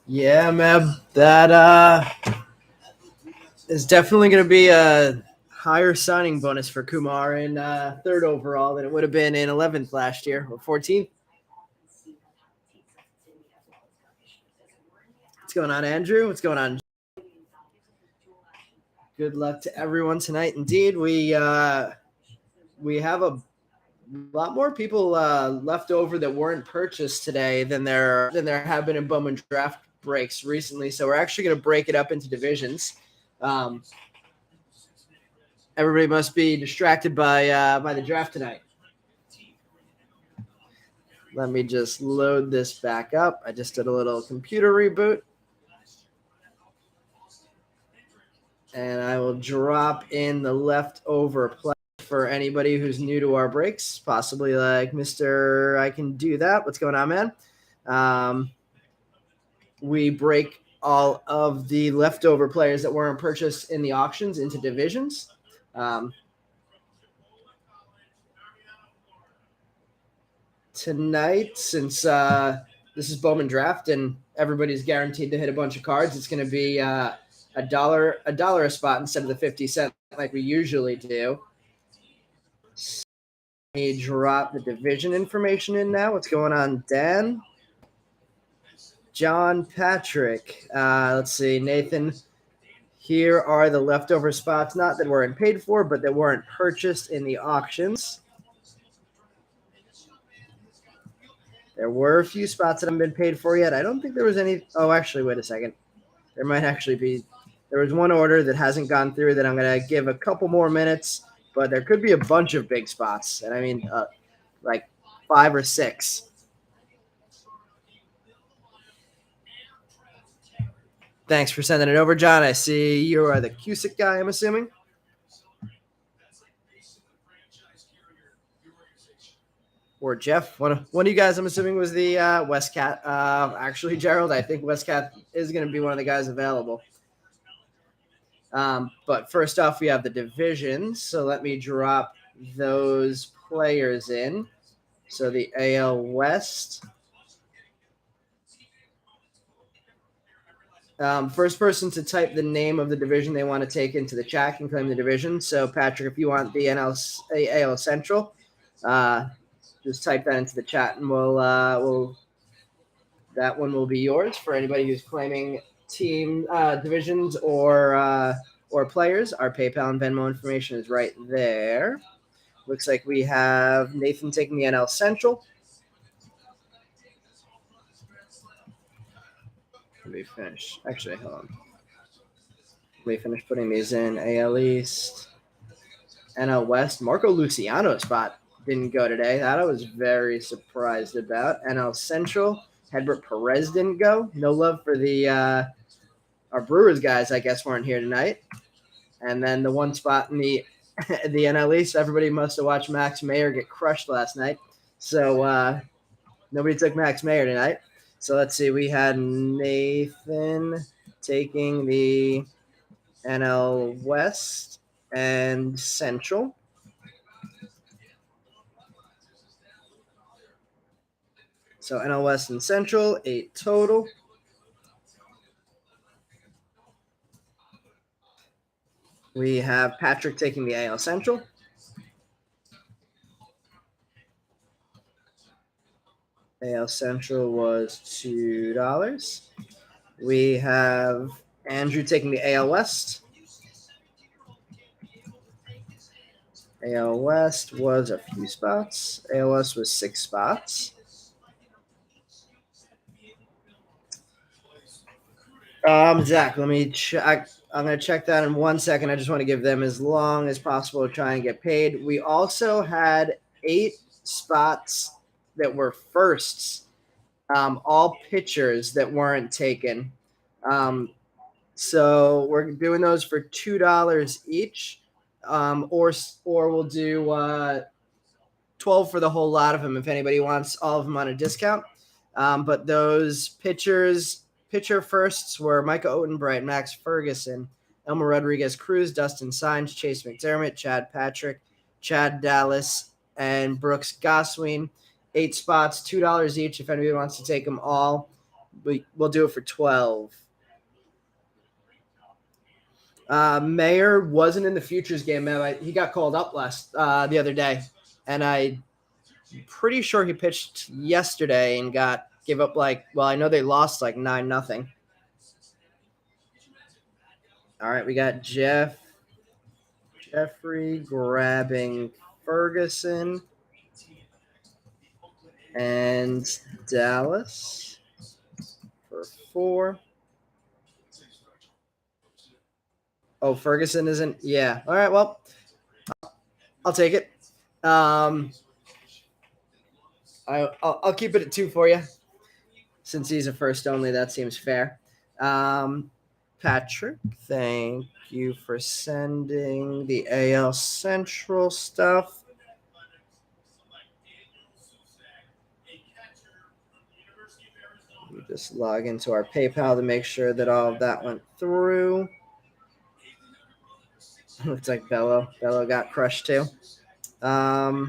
Yeah, Meb, that is definitely going to be a higher signing bonus for Kumar in third overall than it would have been in 11th last year or 14th. What's going on, Andrew? What's going on? Good luck to everyone tonight. Indeed, we have a lot more people left over that weren't purchased today than there have been in Bowman draft breaks recently. So we're actually going to break it up into divisions. Everybody must be distracted by the draft tonight. Let me just load this back up. I just did a little computer reboot. And I will drop in the leftover play for anybody who's new to our breaks, possibly like Mr. I Can Do That. What's going on, man? We break all of the leftover players that weren't purchased in the auctions into divisions. Tonight, since this is Bowman draft and everybody's guaranteed to hit a bunch of cards, it's going to be a dollar a spot instead of the 50 cent like we usually do. So let me drop the division information in now. What's going on, Dan? John Patrick. Let's see, Nathan. Here are the leftover spots, not that weren't paid for, but that weren't purchased in the auctions. There were a few spots that haven't been paid for yet. I don't think there was any. Oh, actually, wait a second. There might actually be. There was one order that hasn't gone through that I'm going to give a couple more minutes, but there could be a bunch of big spots. And I mean, like 5 or 6. Thanks for sending it over, John. I see you are the Cusick guy, I'm assuming. Or Jeff. One of you guys, I'm assuming, was the Westcat. Actually, Gerald, I think Westcat is going to be one of the guys available. But first off, we have the divisions. So let me drop those players in. So the AL West. First person to type the name of the division they want to take into the chat can claim the division. So, Patrick, if you want the AL Central, just type that into the chat, and that one will be yours for anybody who's claiming team divisions or players. Our PayPal and Venmo information is right there. Looks like we have Nathan taking the NL Central. Let me finish. Actually, hold on. Let me finish putting these in. AL East, NL West. Marco Luciano's spot didn't go today. That I was very surprised about. NL Central. Hedbert Perez didn't go. No love for the our Brewers guys, I guess, weren't here tonight. And then the one spot in the NL East, everybody must have watched Max Mayer get crushed last night. So nobody took Max Mayer tonight. So let's see. We had Nathan taking the NL West and Central. So NL West and Central, 8 total. We have Patrick taking the AL Central. AL Central was $2. We have Andrew taking the AL West. AL West was a few spots. AL West was 6 spots. Zach, let me check. I'm going to check that in 1 second. I just want to give them as long as possible to try and get paid. We also had 8 spots that were firsts, all pitchers that weren't taken. So we're doing those for $2 each, or we'll do 12 for the whole lot of them if anybody wants all of them on a discount. But those pitcher firsts were Micah Otenbright, Max Ferguson, Elmer Rodriguez Cruz, Dustin Signs, Chase McDermott, Chad Patrick, Chad Dallas, and Brooks Goswin. 8 spots, $2 each. If anybody wants to take them all, we'll do it for 12. Mayer wasn't in the futures game, man. He got called up the other day, and I'm pretty sure he pitched yesterday and gave up I know they lost 9-0. All right, we got Jeffrey grabbing Ferguson and Dallas for 4. Oh, Ferguson isn't. Yeah. All right. Well, I'll take it. I'll keep it at 2 for you, since he's a first only. That seems fair. Patrick, thank you for sending the AL Central stuff. We just log into our PayPal to make sure that all of that went through. Looks like Bello got crushed too. I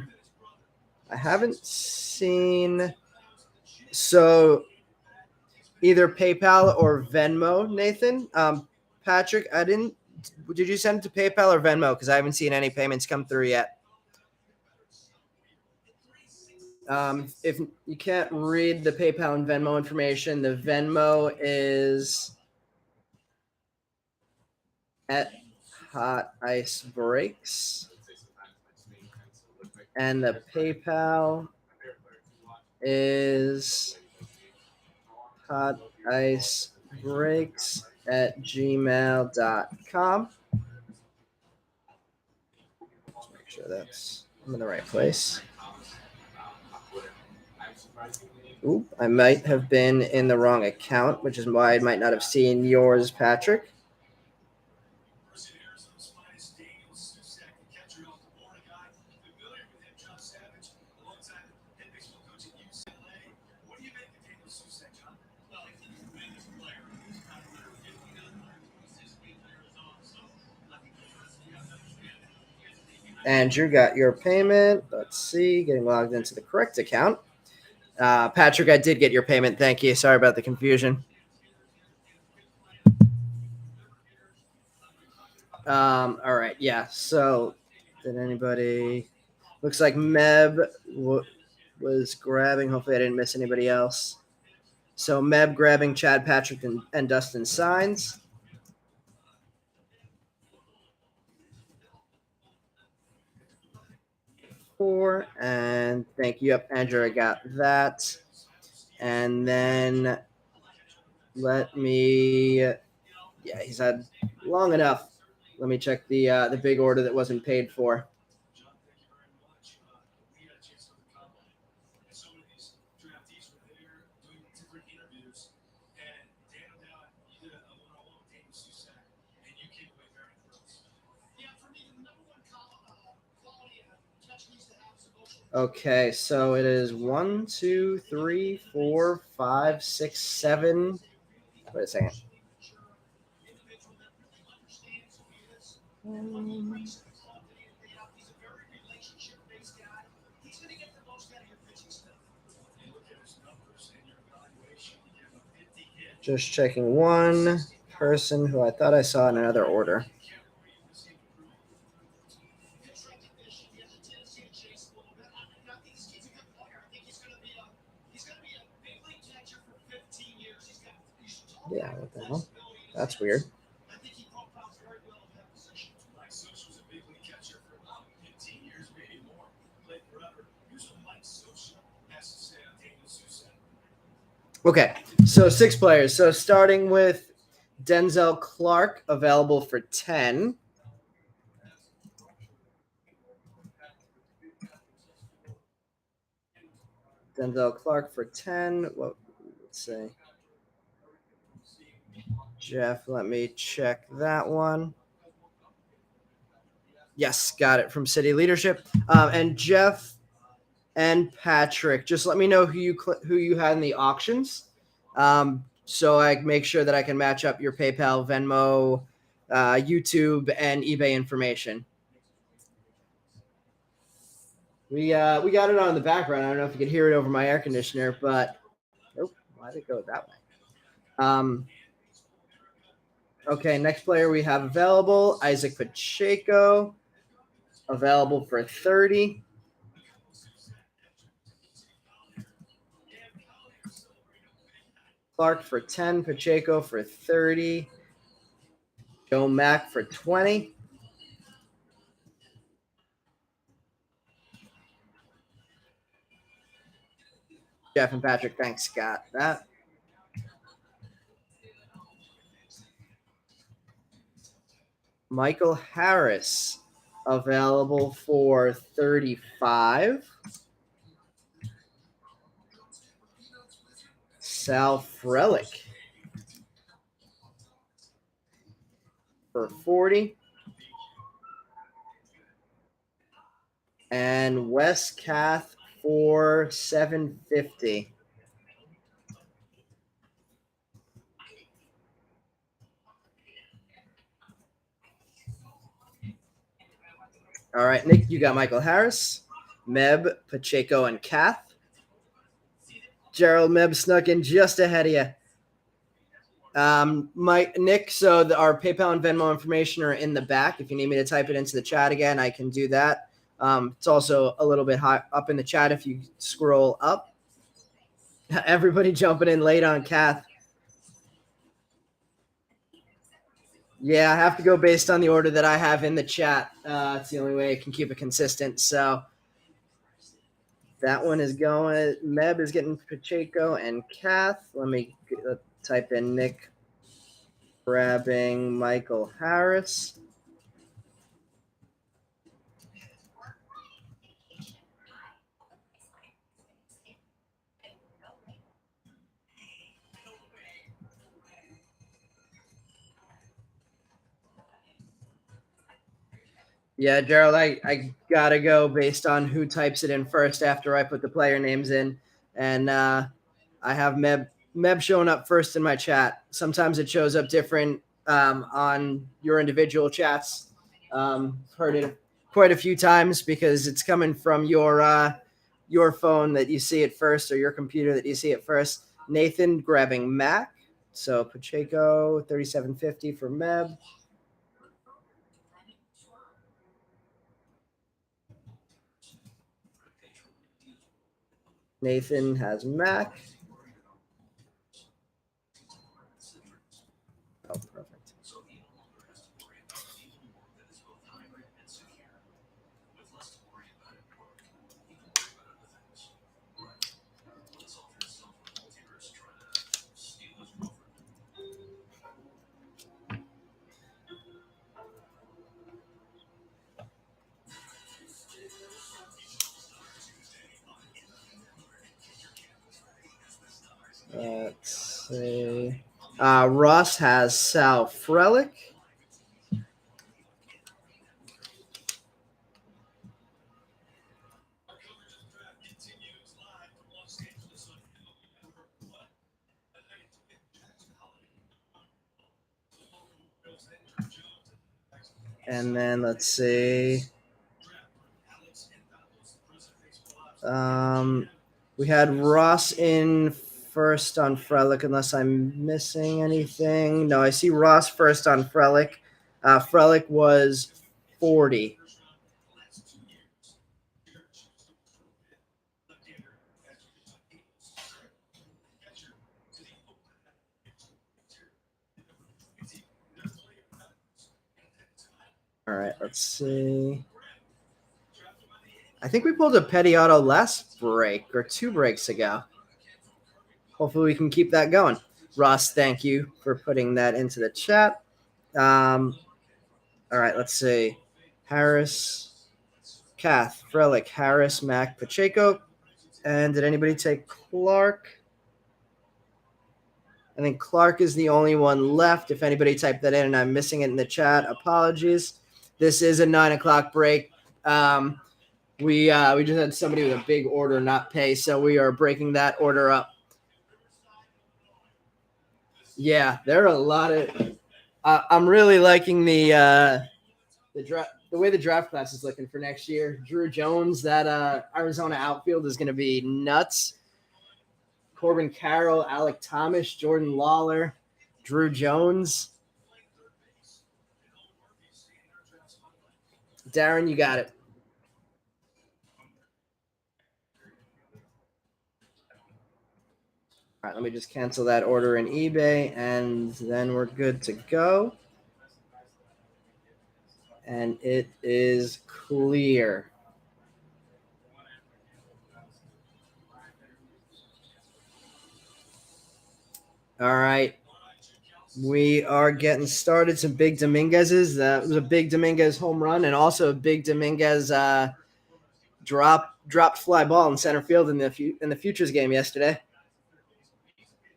haven't seen so either PayPal or Venmo, Nathan. Patrick, did you send it to PayPal or Venmo? Because I haven't seen any payments come through yet. If you can't read the PayPal and Venmo information, the Venmo is at Hot Ice Breaks, and the PayPal is Hot Ice Breaks at gmail.com. Make sure I'm in the right place. Oop, I might have been in the wrong account, which is why I might not have seen yours, Patrick. Andrew got your payment. Let's see, getting logged into the correct account. Patrick, I did get your payment. Thank you. Sorry about the confusion. All right. Yeah. So did anybody – looks like Meb was grabbing – hopefully I didn't miss anybody else. So Meb grabbing Chad Patrick and Dustin Signs. And thank you. Yep, Andrew, I got that. And then he's had long enough. Let me check the big order that wasn't paid for. Okay, so it is 1, 2, 3, 4, 5, 6, 7. Wait a second. Just checking one person who I thought I saw in another order. Yeah, what the hell? That's weird. Okay, so 6 players. So starting with Denzel Clark, available for 10. Denzel Clark for 10. Well, let's see. Jeff, let me check that one. Yes, got it from City Leadership. And Jeff and Patrick, just let me know who you had in the auctions, so I make sure that I can match up your PayPal, Venmo, YouTube and eBay information. We got it on the background. I don't know if you can hear it over my air conditioner, but why did it go that way? Okay, next player we have available, Isaac Pacheco, available for 30. Clark for 10, Pacheco for 30, Joe Mack for 20. Jeff and Patrick, thanks, Scott. That. Michael Harris, available for 35. Sal Frelick for 40. And Wes Kath for 750. All right, Nick, you got Michael Harris, Meb, Pacheco, and Kath. Gerald Meb snuck in just ahead of you. Nick, so our PayPal and Venmo information are in the back. If you need me to type it into the chat again, I can do that. It's also a little bit high up in the chat if you scroll up. Everybody jumping in late on Kath. Yeah, I have to go based on the order that I have in the chat. It's the only way I can keep it consistent. So that one is going. Meb is getting Pacheco and Kath. Let me type in Nick grabbing Michael Harris. Yeah, Gerald, I got to go based on who types it in first after I put the player names in. And I have Meb showing up first in my chat. Sometimes it shows up different on your individual chats. Heard it quite a few times because it's coming from your phone that you see it first or your computer that you see it first. Nathan grabbing Mac. So Pacheco, 3750 for Meb. Nathan has Mac. Oh, perfect. Let's see. Ross has Sal Frelick. And then let's see. We had Ross in first on Frelick, unless I'm missing anything. No, I see Ross first on Frelick. Frelick was 40. All right, let's see. I think we pulled a Petty Auto last break or 2 breaks ago. Hopefully we can keep that going. Ross, thank you for putting that into the chat. All right, let's see. Harris, Kath, Frelick, Harris, Mac, Pacheco. And did anybody take Clark? I think Clark is the only one left. If anybody typed that in and I'm missing it in the chat, apologies. This is a 9 o'clock break. We just had somebody with a big order not pay, so we are breaking that order up. Yeah, there are a lot of I'm really liking the way the draft class is looking for next year. Drew Jones, that Arizona outfield is going to be nuts. Corbin Carroll, Alec Thomas, Jordan Lawler, Drew Jones. Darren, you got it. All right, let me just cancel that order in eBay, and then we're good to go. And it is clear. All right. We are getting started. Some big Dominguez's. That was a big Dominguez home run, and also a big Dominguez dropped fly ball in center field in the Futures game yesterday.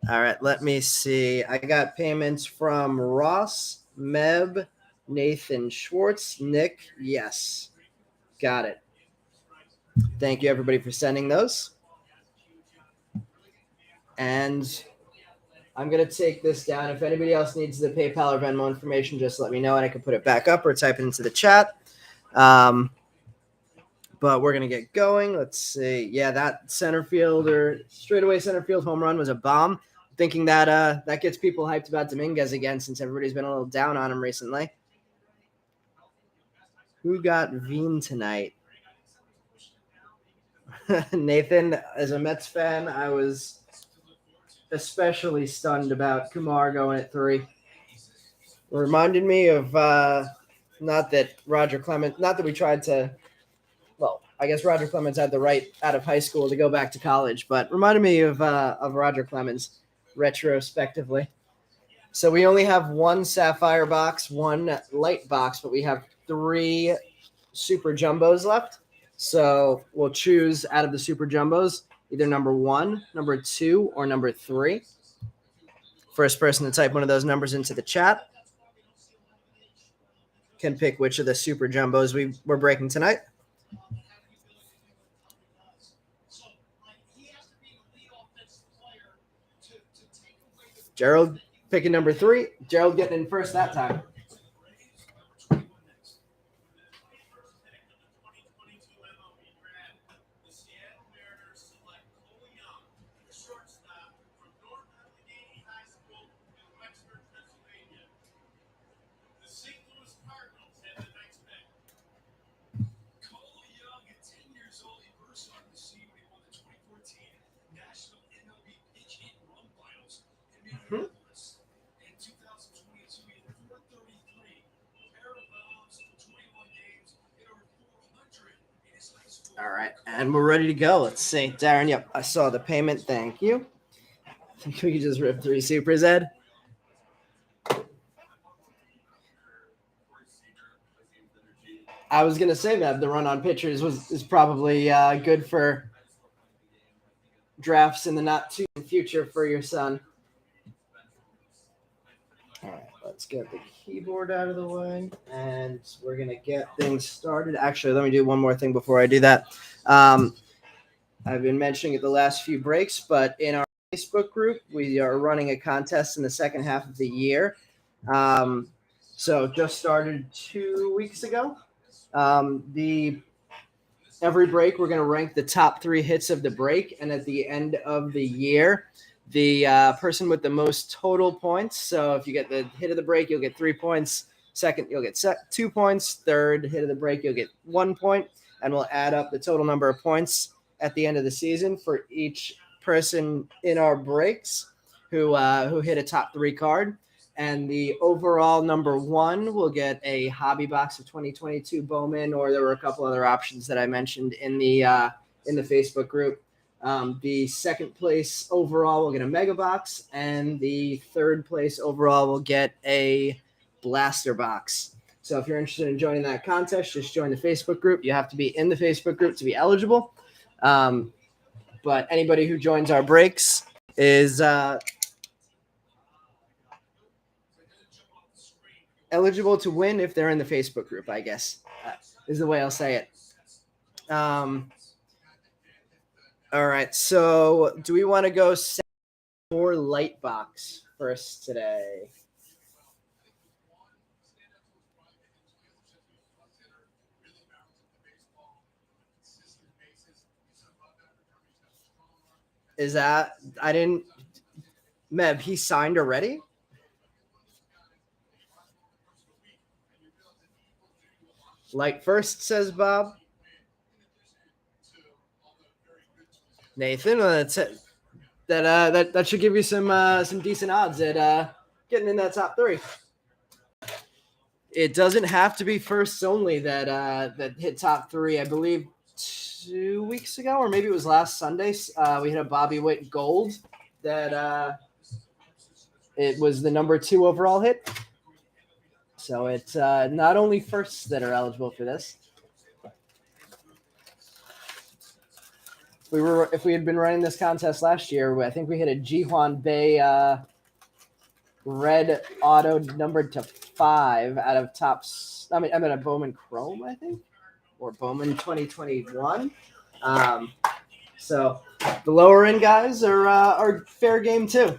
All right, let me see. I got payments from Ross, Meb, Nathan Schwartz, Nick. Yes, got it. Thank you, everybody, for sending those. And I'm going to take this down. If anybody else needs the PayPal or Venmo information, just let me know, and I can put it back up or type it into the chat. But we're going to get going. Let's see. Yeah, that center field or straightaway center field home run was a bomb. Thinking that that gets people hyped about Dominguez again, since everybody's been a little down on him recently. Who got Veen tonight? Nathan, as a Mets fan, I was especially stunned about Kumar going at 3. It reminded me of not that we tried to. Well, I guess Roger Clemens had the right out of high school to go back to college, but reminded me of Roger Clemens retrospectively. So we only have one Sapphire box, one Lite box, but we have 3 Super Jumbos left. So we'll choose out of the Super Jumbos either number 1, number 2, or number 3. First person to type one of those numbers into the chat can pick which of the Super Jumbos we're breaking tonight. Gerald picking number 3. Gerald getting in first that time. All right, and we're ready to go. Let's see. Darren, yep, I saw the payment. Thank you. I think we just ripped 3 supers, Ed. I was going to say that the run on pitchers is probably good for drafts in the not too future for your son. All right, let's get the keyboard out of the way, and we're going to get things started. Actually, let me do one more thing before I do that. I've been mentioning it the last few breaks, but in our Facebook group, we are running a contest in the second half of the year. So just started 2 weeks ago. Every break, we're going to rank the top 3 hits of the break, and at the end of the year, the person with the most total points. So if you get the hit of the break, you'll get 3 points. Second, you'll get 2 points. Third hit of the break, you'll get 1 point, and we'll add up the total number of points at the end of the season for each person in our breaks who hit a top 3 card. And the overall number 1 will get a hobby box of 2022 Bowman, or there were a couple other options that I mentioned in the Facebook group. The second place overall will get a mega box, and the third place overall will get a blaster box. So if you're interested in joining that contest, just join the Facebook group. You have to be in the Facebook group to be eligible. But anybody who joins our breaks is eligible to win if they're in the Facebook group, I guess, is the way I'll say it. All right, so do we want to go or Lite box first today? Is that I didn't Meb, he signed already? Like first, says Bob. Nathan, that's it. That should give you some decent odds at getting in that top 3. It doesn't have to be firsts only that hit top 3. I believe 2 weeks ago, or maybe it was last Sunday. We hit a Bobby Witt Gold that it was the number 2 overall hit. So it's not only firsts that are eligible for this. If we had been running this contest last year, I think we hit a Jihuan Bei red auto numbered to 5 out of tops. I'm at a Bowman Chrome, I think, or Bowman 2021. So the lower end guys are fair game too.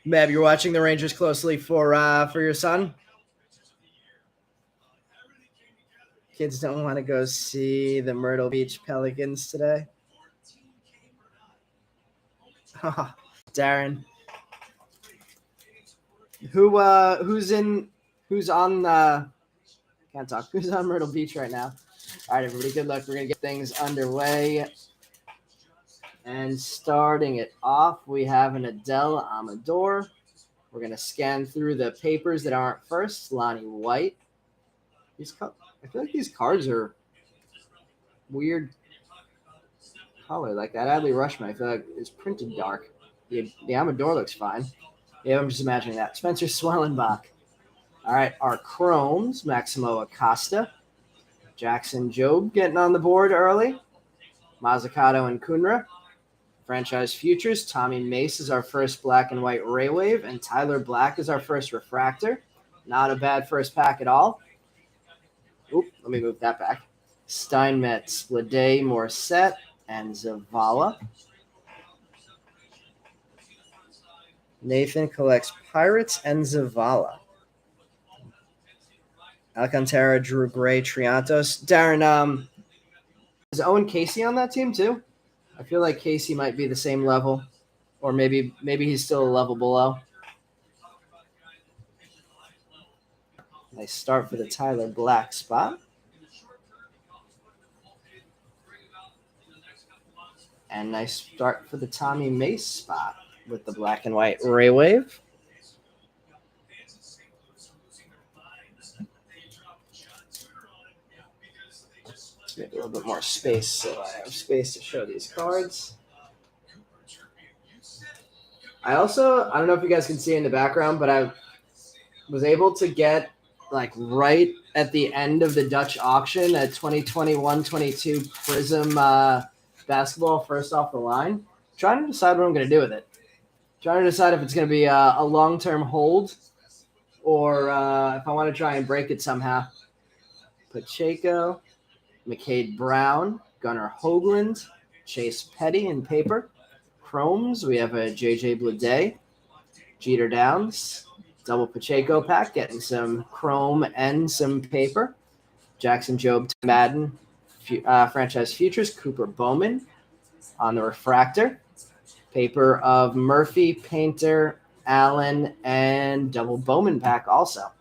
Meb, you're watching the Rangers closely for your son. Kids don't want to go see the Myrtle Beach Pelicans today. Darren, who's on can't talk. Who's on Myrtle Beach right now? All right, everybody, good luck. We're gonna get things underway. And starting it off, we have an Adele Amador. We're gonna scan through the papers that aren't first. Lonnie White. I feel like these cards are weird color, like that Adley Rushman. I feel like it's printed dark. The Amador looks fine. Yeah, I'm just imagining that. Spencer Swellenbach. All right, our Chromes, Maximo Acosta. Jackson Jobe getting on the board early. Mazzucato and Kunra. Franchise Futures, Tommy Mace is our first black and white Ray Wave, and Tyler Black is our first refractor. Not a bad first pack at all. Oop, let me move that back. Steinmetz, Lede, Morissette, and Zavala. Nathan collects Pirates and Zavala. Alcantara, Drew Gray, Triantos. Darren, is Owen Casey on that team too? I feel like Casey might be the same level, or maybe he's still a level below. Nice start for the Tyler Black spot. And nice start for the Tommy Mace spot with the black and white Ray Wave. Maybe a little bit more space so I have space to show these cards. I don't know if you guys can see in the background, but I was able to get like right at the end of the Dutch auction a 2021-22 Prism basketball first off the line. I'm trying to decide what I'm going to do with it. I'm trying to decide if it's going to be a long-term hold or if I want to try and break it somehow. Pacheco, McCade Brown, Gunnar Hoagland, Chase Petty in paper. Chromes, we have a JJ Bleday, Jeter Downs, double Pacheco pack, getting some chrome and some paper. Jackson Jobe, Madden, Franchise Futures, Cooper Bowman on the refractor. Paper of Murphy, Painter, Allen, and double Bowman pack also.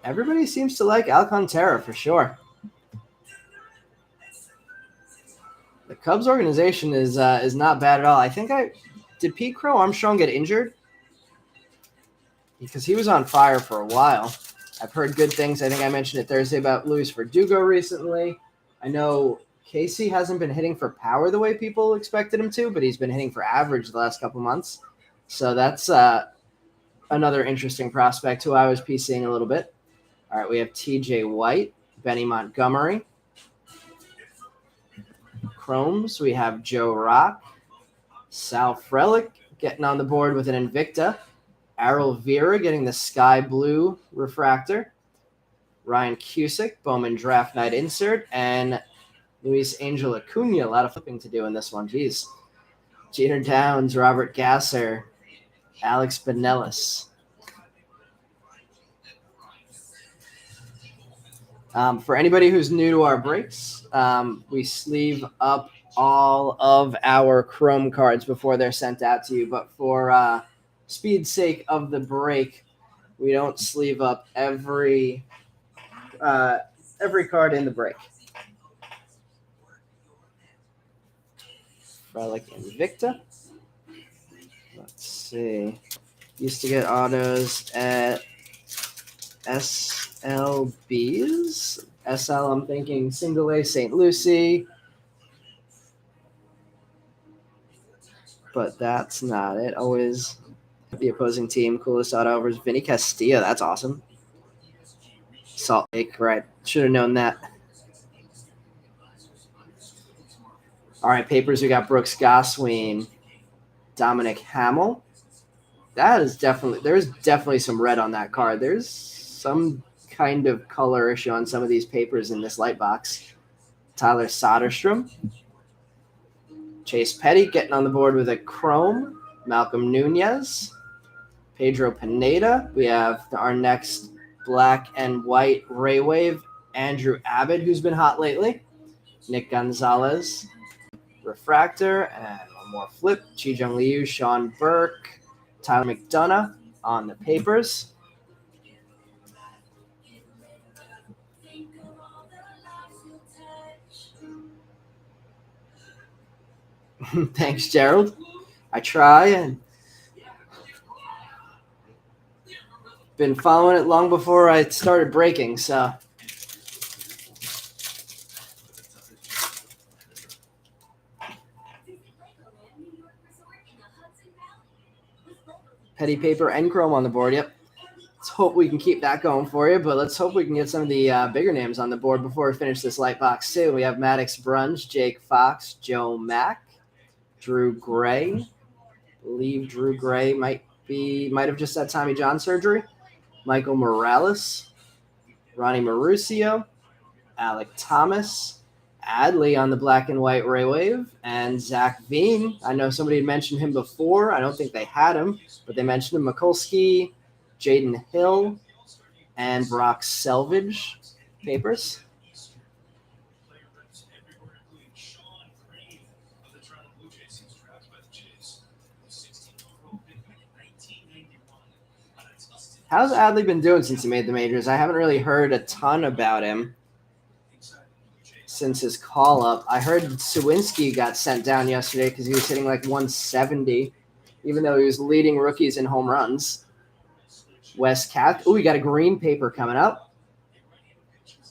Everybody seems to like Alcantara for sure. The Cubs organization is not bad at all. I think did Pete Crow Armstrong get injured? Because he was on fire for a while. I've heard good things. I think I mentioned it Thursday about Luis Verdugo recently. I know Casey hasn't been hitting for power the way people expected him to, but he's been hitting for average the last couple months. So that's another interesting prospect who I was PCing a little bit. All right, we have TJ White, Benny Montgomery. Chromes, we have Joe Rock, Sal Frelick getting on the board with an Invicta, Errol Vera getting the sky blue refractor, Ryan Cusick, Bowman draft night insert, and Luis Angel Acuna. A lot of flipping to do in this one. Jeez. Jeter Downs, Robert Gasser, Alex Benelis. For anybody who's new to our breaks, we sleeve up all of our Chrome cards before they're sent out to you. But for speed's sake of the break, we don't sleeve up every card in the break. I like Invicta. Let's see. Used to get autos at SLBs. SL, I'm thinking single A St. Lucie. But that's not it. Always the opposing team. Coolest auto over is Vinny Castillo. That's awesome. Salt Lake, right. Should have known that. All right, papers. We got Brooks Gosween, Dominic Hamill. There's definitely some red on that card. There's some kind of color issue on some of these papers in this light box. Tyler Soderstrom. Chase Petty getting on the board with a chrome. Malcolm Nunez. Pedro Pineda. We have our next black and white Ray Wave. Andrew Abbott, who's been hot lately. Nick Gonzalez. Refractor. And one more flip. Chi-Jung Liu, Sean Burke. Tyler McDonough on the papers. Thanks, Gerald. I try and been following it long before I started breaking, so. Petty paper and chrome on the board, yep. Let's hope we can keep that going for you, but let's hope we can get some of the bigger names on the board before we finish this light box, too. We have Maddox Brunge, Jake Fox, Joe Mack, Drew Gray. I believe Drew Gray might have just had Tommy John surgery. Michael Morales, Ronnie Mauricio, Alec Thomas, Adley on the black and white Ray Wave, and Zach Veen. I know somebody had mentioned him before. I don't think they had him, but they mentioned him. Mikulski, Jaden Hill, and Brock Selvage papers. How's Adley been doing since he made the majors? I haven't really heard a ton about him since his call-up. I heard Sawinski got sent down yesterday because he was hitting like 170, even though he was leading rookies in home runs. Wes Cath. Oh, we got a green paper coming up.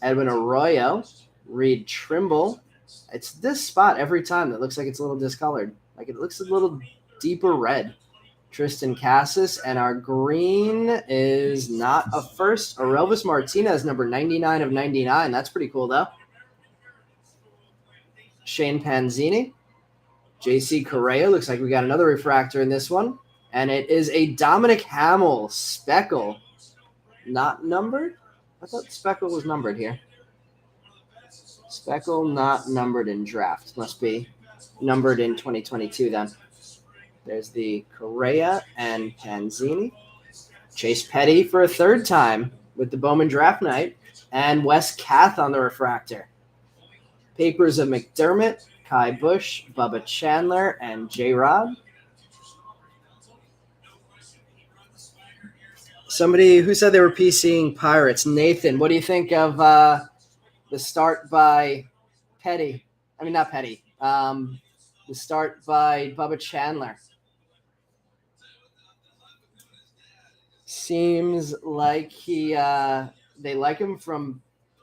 Edwin Arroyo. Reed Trimble. It's this spot every time that looks like it's a little discolored. Like it looks a little deeper red. Tristan Cassis, and our green is not a first. Orelvis Martinez, number 99 of 99. That's pretty cool, though. Shane Panzini. JC Correa. Looks like we got another refractor in this one. And it is a Dominic Hamill speckle. Not numbered? I thought speckle was numbered here. Speckle not numbered in draft. Must be numbered in 2022 then. There's the Correa and Panzini. Chase Petty for a third time with the Bowman draft night. And Wes Cath on the refractor. Papers of McDermott, Kai Bush, Bubba Chandler, and J-Rod. Somebody who said they were PCing Pirates. Nathan, what do you think of the start by Petty? I mean, not Petty. The start by Bubba Chandler. Seems like they like him from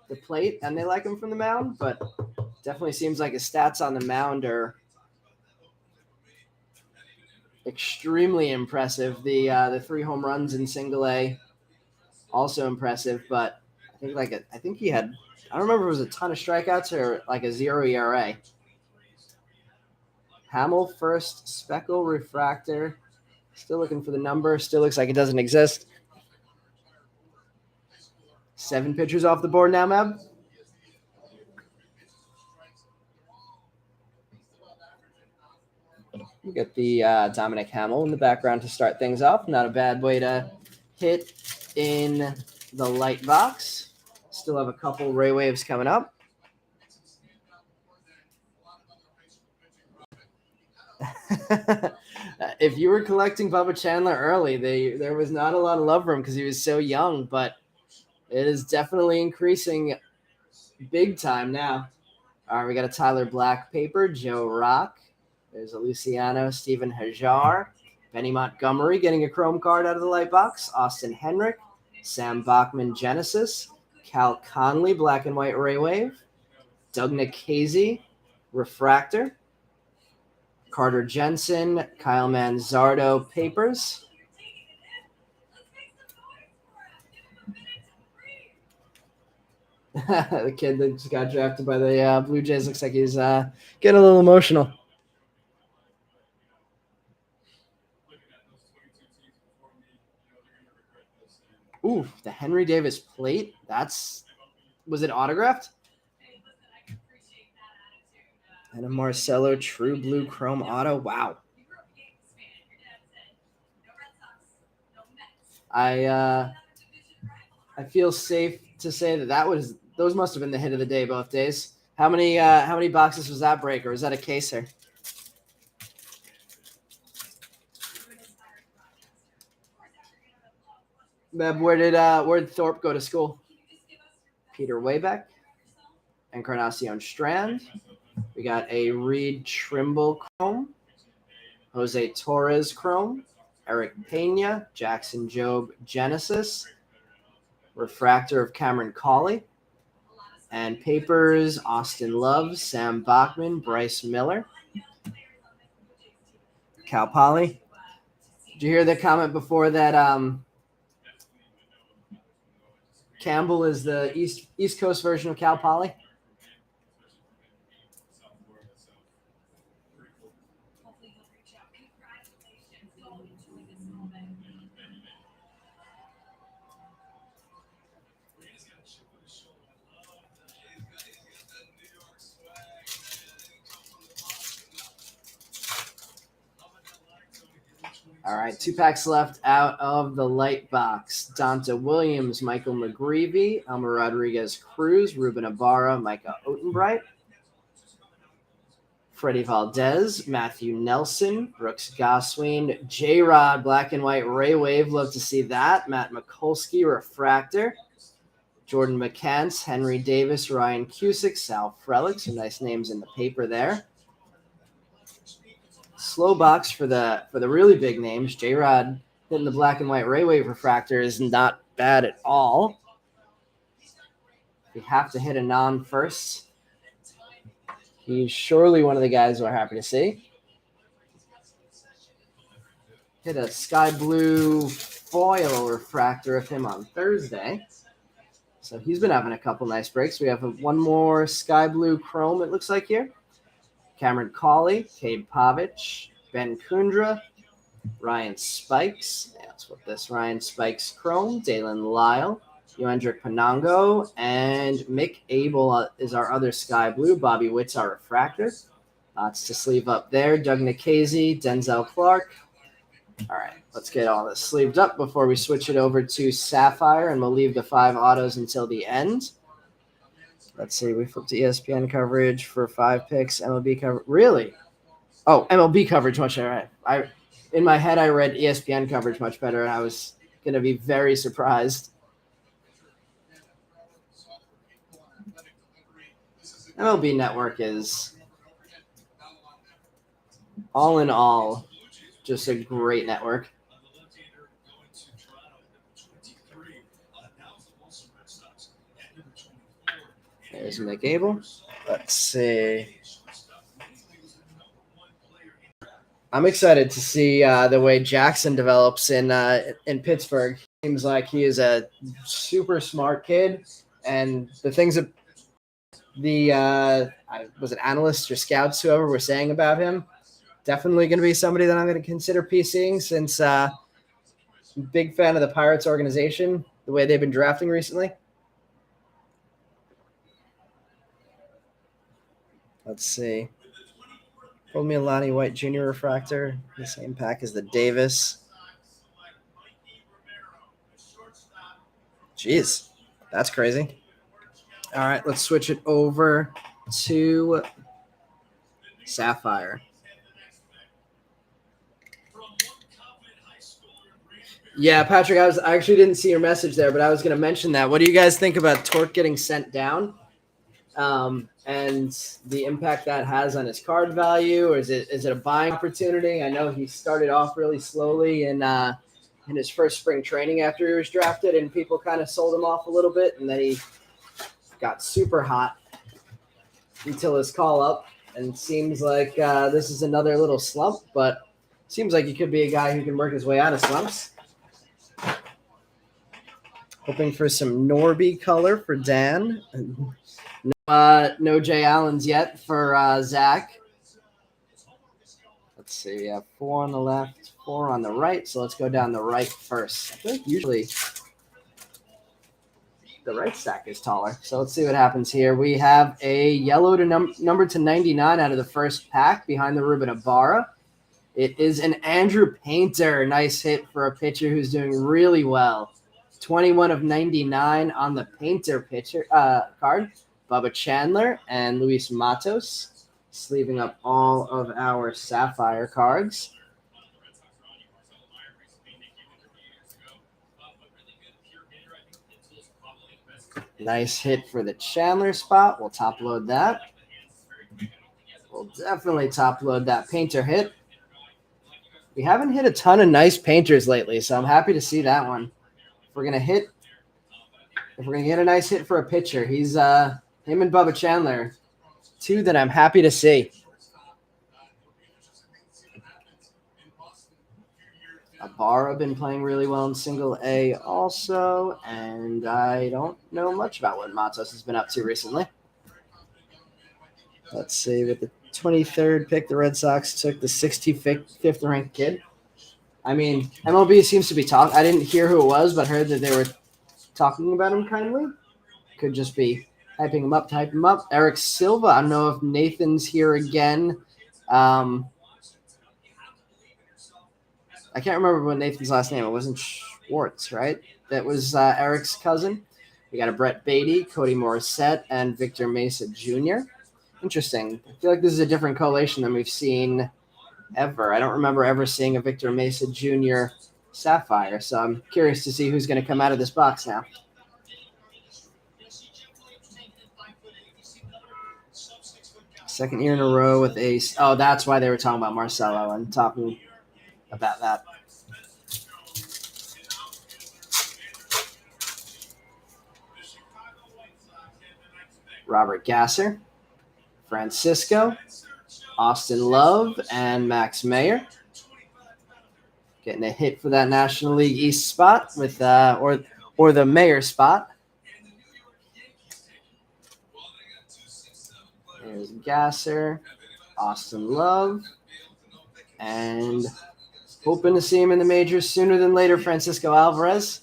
the plate and they like him from the mound, but definitely seems like his stats on the mound are extremely impressive. The 3 home runs in single A, also impressive, but I think he had, I don't remember if it was a ton of strikeouts or like a 0 ERA. Hamill first, speckle refractor. Still looking for the number. Still looks like it doesn't exist. 7 pitchers off the board now, Mab. We got the Dominic Hamill in the background to start things off. Not a bad way to hit in the light box. Still have a couple Ray Waves coming up. If you were collecting Bubba Chandler early, there was not a lot of love for him because he was so young, but it is definitely increasing big time now. All right, we got a Tyler Black paper, Joe Rock. There's a Luciano, Stephen Hajar, Benny Montgomery getting a chrome card out of the light box, Austin Henrik, Sam Bachman Genesis, Cal Conley Black and White Ray Wave, Doug Nikhazy Refractor, Carter Jensen, Kyle Manzardo Papers. The kid that just got drafted by the Blue Jays looks like he's getting a little emotional. Ooh, the Henry Davis plate. Was it autographed? And a Marcelo True Blue Chrome Auto. Wow. I feel safe to say those must have been the hit of the day both days. How many boxes was that break, or was that a caser? Meb, where did Thorpe go to school? Peter Waybeck, Encarnacion Strand. We got a Reed Trimble Chrome, Jose Torres Chrome, Eric Pena, Jackson Jobe Genesis, Refractor of Cameron Cawley, and papers, Austin Love, Sam Bachman, Bryce Miller, Cal Poly. Did you hear the comment before that Campbell is the East Coast version of Cal Poly? All right, 2 packs left out of the light box. Donta Williams, Michael McGreevy, Elmer Rodriguez Cruz, Ruben Ibarra, Micah Otenbright, Freddie Valdez, Matthew Nelson, Brooks Gosween, J-Rod, Black and White Ray Wave. Love to see that. Matt Mikulski, Refractor. Jordan McCants, Henry Davis, Ryan Cusick, Sal Frelick. Some nice names in the paper there. Slow box for the really big names. J-Rod hitting the Black and White Ray Wave Refractor is not bad at all. We have to hit a non-first. He's surely one of the guys we're happy to see. Hit a sky blue foil refractor of him on Thursday. So he's been having a couple nice breaks. We have one more sky blue chrome, it looks like here. Cameron Cawley, Cade Pavich, Ben Kundra, Ryan Spikes. Yeah, let's flip this. Ryan Spikes chrome, Dalen Lyle, Yoendrick Panango, and Mick Abel is our other sky blue. Bobby Witt's our refractor. It's to sleeve up there. Doug Nikhazy, Denzel Clark. All right, let's get all this sleeved up before we switch it over to Sapphire, and we'll leave the 5 autos until the end. Let's see. We flipped to ESPN coverage for 5 picks. MLB coverage. Really? Oh, MLB coverage much better. In my head, I read ESPN coverage much better, and I was going to be very surprised. MLB Network is, all in all, just a great network. There's Mick Abel. Let's see. I'm excited to see the way Jackson develops in Pittsburgh. Seems like he is a super smart kid, and the things that was it analysts or scouts, whoever were saying about him, definitely going to be somebody that I'm going to consider PCing, since big fan of the Pirates organization, the way they've been drafting recently. Let's see. Pulled me a Lonnie White Jr. refractor, the same pack as the Davis. Jeez, that's crazy. All right, let's switch it over to Sapphire. Yeah, Patrick, I actually didn't see your message there, but I was going to mention that. What do you guys think about Torque getting sent down, and the impact that has on his card value? Or is it a buying opportunity? I know he started off really slowly in his first spring training after he was drafted, and people kind of sold him off a little bit, and then he got super hot until his call up, and seems like this is another little slump, but seems like he could be a guy who can work his way out of slumps. Hoping for some Norby color for Dan. No Jay Allens yet for Zach. Let's see. We have 4 on the left, 4 on the right. So let's go down the right first. I think usually the right stack is taller. So let's see what happens here. We have a yellow to number to 99 out of the first pack behind the Ruben Ibarra. It is an Andrew Painter. Nice hit for a pitcher who's doing really well. 21 of 99 on the Painter pitcher card. Bubba Chandler and Luis Matos, sleeving up all of our Sapphire cards. Nice hit for the Chandler spot. We'll top load that. We'll definitely top load that Painter hit. We haven't hit a ton of nice Painters lately, so I'm happy to see that one. If we're gonna get a nice hit for a pitcher, he's him and Bubba Chandler, 2 that I'm happy to see. Ibarra been playing really well in single A also, and I don't know much about what Matos has been up to recently. Let's see, with the 23rd pick, the Red Sox took the 65th ranked kid. I mean, MLB seems to be talking. I didn't hear who it was, but heard that they were talking about him kindly. Could just be hyping him up to hype him up. Eric Silva. I don't know if Nathan's here again. I can't remember what Nathan's last name. It wasn't Schwartz, right? That was Eric's cousin. We got a Brett Beatty, Cody Morissette, and Victor Mesa Jr. Interesting. I feel like this is a different collation than we've seen ever. I don't remember ever seeing a Victor Mesa Jr. Sapphire, so I'm curious to see who's going to come out of this box now. Second year in a row with Ace. Oh, that's why they were talking about Marcelo and talking about that. Robert Gasser, Francisco, Austin Love, and Max Mayer. Getting a hit for that National League East spot with or the Mayer spot. There's Gasser, Austin Love, and hoping to see him in the majors sooner than later, Francisco Alvarez.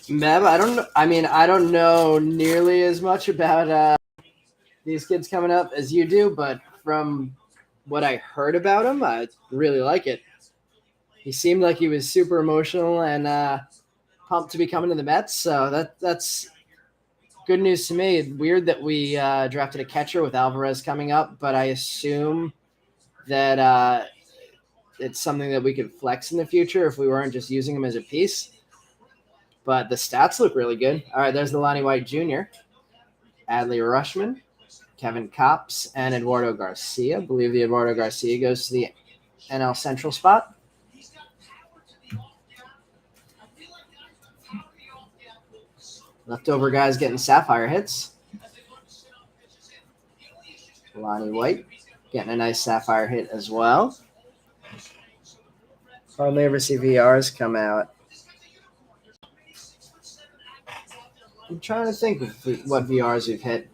Mev, I don't know nearly as much about these kids coming up as you do, but from what I heard about him, I really like it. He seemed like he was super emotional and pumped to be coming to the Mets, so that's good news to me. Weird that we drafted a catcher with Alvarez coming up, but I assume that it's something that we could flex in the future if we weren't just using him as a piece. But the stats look really good. All right, there's the Lonnie White Jr., Adley Rushman, Kevin Kopps, and Eduardo Garcia. I believe the Eduardo Garcia goes to the NL Central spot. Leftover guys getting Sapphire hits. Lonnie White getting a nice Sapphire hit as well. Hardly ever see VRs come out. I'm trying to think of what VRs we've hit.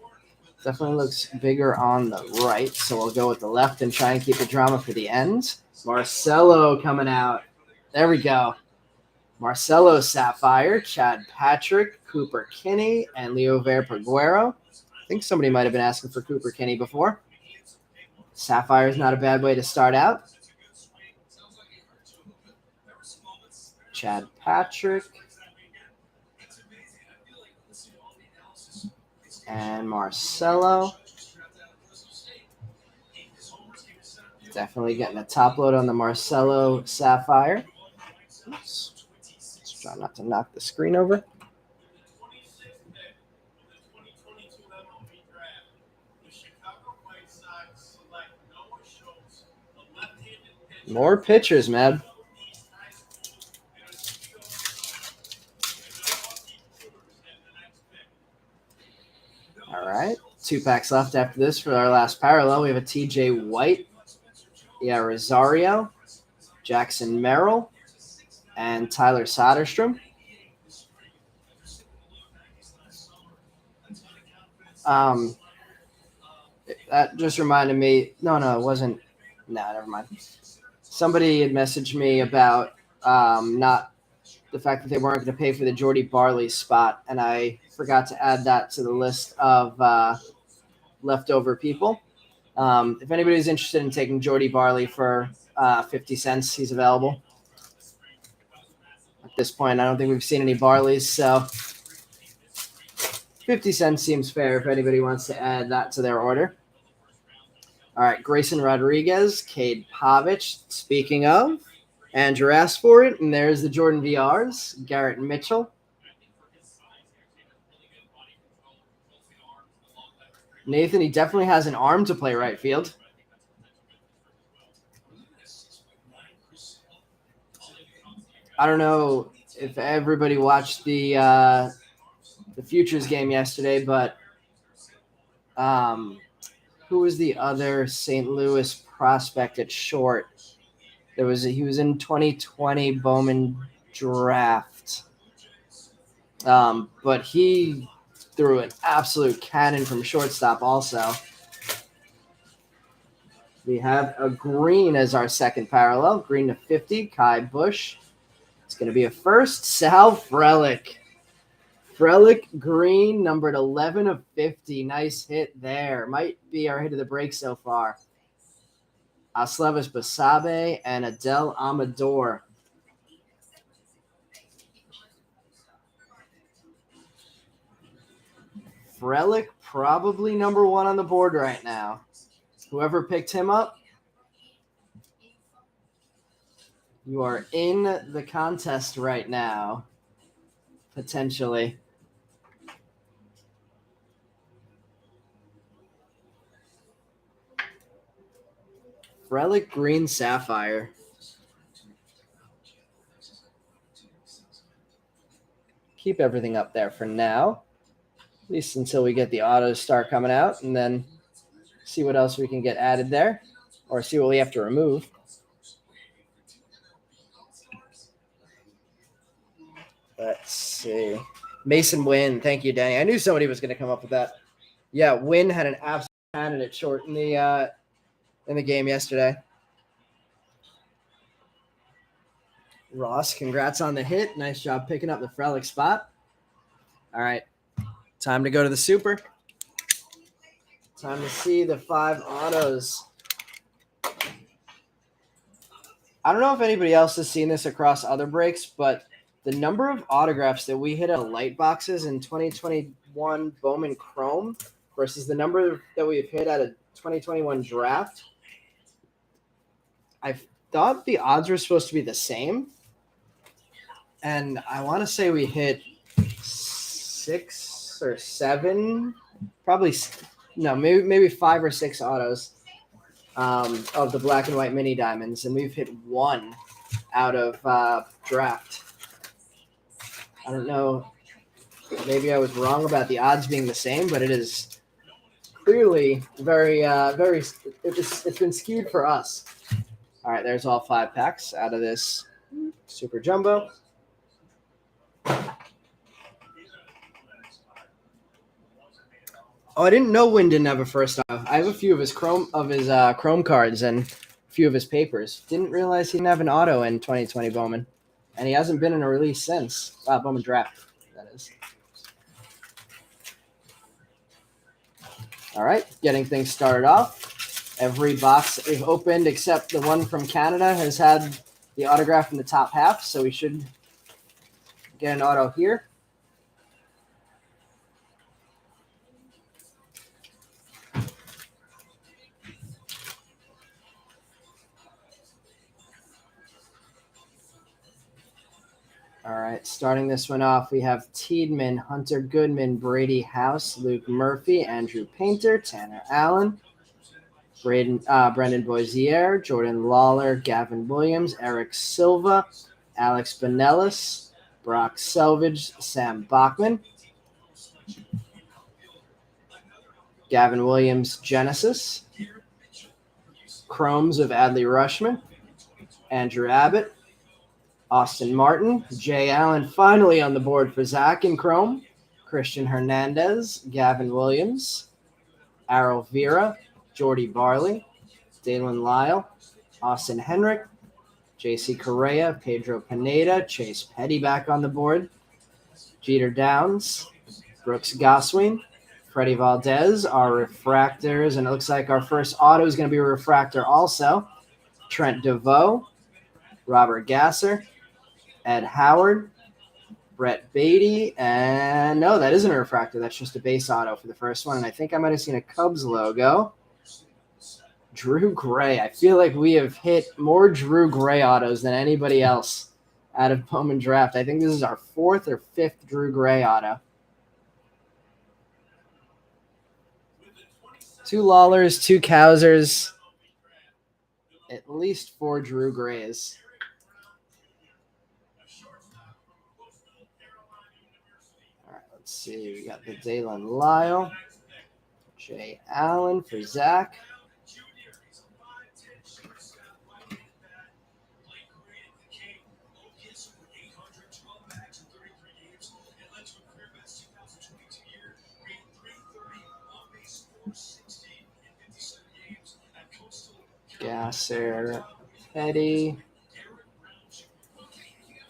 Definitely looks bigger on the right, so we'll go with the left and try and keep the drama for the end. Marcelo coming out. There we go. Marcelo Sapphire, Chad Patrick, Cooper Kinney, and Leo Verpaguero. I think somebody might have been asking for Cooper Kinney before. Sapphire is not a bad way to start out. Chad Patrick. And Marcelo. Definitely getting a top load on the Marcelo Sapphire. Oops. Let's try not to knock the screen over. More pitchers, man. All right. 2 packs left after this for our last parallel. We have a TJ White, Rosario, Jackson Merrill, and Tyler Soderstrom. That just reminded me. No, it wasn't. No, never mind. Somebody had messaged me about not the fact that they weren't going to pay for the Jordy Barley spot, and I forgot to add that to the list of leftover people. If anybody's interested in taking Jordy Barley for 50 cents, he's available. At this point, I don't think we've seen any Barleys, so 50 cents seems fair if anybody wants to add that to their order. All right, Grayson Rodriguez, Cade Pavich. Speaking of, Andrew asked for it, and there's the Jordan VRs, Garrett Mitchell. Nathan, he definitely has an arm to play right field. I don't know if everybody watched the Futures game yesterday, but who was the other St. Louis prospect at short? He was in 2020 Bowman draft, but he threw an absolute cannon from shortstop also. We have a green as our second parallel. Green to 50, Kai Bush. It's going to be a first. Sal Frelick. Frelick green, numbered 11 of 50. Nice hit there. Might be our hit of the break so far. Aslevis Basabe and Adel Amador. Frelick probably number 1 on the board right now. Whoever picked him up, you are in the contest right now, potentially. Frelick green Sapphire. Keep everything up there for now, at least until we get the autos start coming out, and then see what else we can get added there, or see what we have to remove. Let's see. Mason Wynn. Thank you, Danny. I knew somebody was going to come up with that. Yeah, Wynn had an absolute cannon at short in the game yesterday. Ross, congrats on the hit. Nice job picking up the Frelick spot. All right. Time to go to the super. Time to see the 5 autos. I don't know if anybody else has seen this across other breaks, but the number of autographs that we hit out of Lite boxes in 2021 Bowman Chrome versus the number that we've hit out of 2021 draft, I thought the odds were supposed to be the same. And I want to say we hit 6 or 7, maybe 5 or 6 autos of the black and white mini diamonds, and we've hit 1 out of draft. I don't know. Maybe I was wrong about the odds being the same, but it is clearly it's been skewed for us. All right, there's all 5 packs out of this super jumbo. Oh, I didn't know Wynn didn't have a first auto. I have a few of his Chrome cards and a few of his papers. Didn't realize he didn't have an auto in 2020 Bowman. And he hasn't been in a release since. Bowman draft, that is. All right, getting things started off. Every box is opened except the one from Canada has had the autograph in the top half, so we should get an auto here. All right, starting this one off, we have Tiedemann, Hunter Goodman, Brady House, Luke Murphy, Andrew Painter, Tanner Allen, Brendan Boisier, Jordan Lawler, Gavin Williams, Eric Silva, Alex Benellis, Brock Selvage, Sam Bachman, Gavin Williams, Genesis, Chromes of Adley Rushman, Andrew Abbott, Austin Martin, Jay Allen finally on the board for Zach in Chrome, Christian Hernandez, Gavin Williams, Errol Vera, Jordy Barley, Dalen Lyle, Austin Henrik, JC Correa, Pedro Pineda, Chase Petty back on the board, Jeter Downs, Brooks Goswin, Freddie Valdez, our refractors, and it looks like our first auto is going to be a refractor also. Trent DeVoe, Robert Gasser, Ed Howard, Brett Beatty, and no, that isn't a refractor. That's just a base auto for the first one, and I think I might have seen a Cubs logo. Drew Gray. I feel like we have hit more Drew Gray autos than anybody else out of Bowman Draft. I think this is our 4th or 5th Drew Gray auto. 2 Lawlers, 2 Cowsers, at least 4 Drew Grays. All right, let's see. We got the Dalen Lyle, Jay Allen for Zach. Gasser, Petty,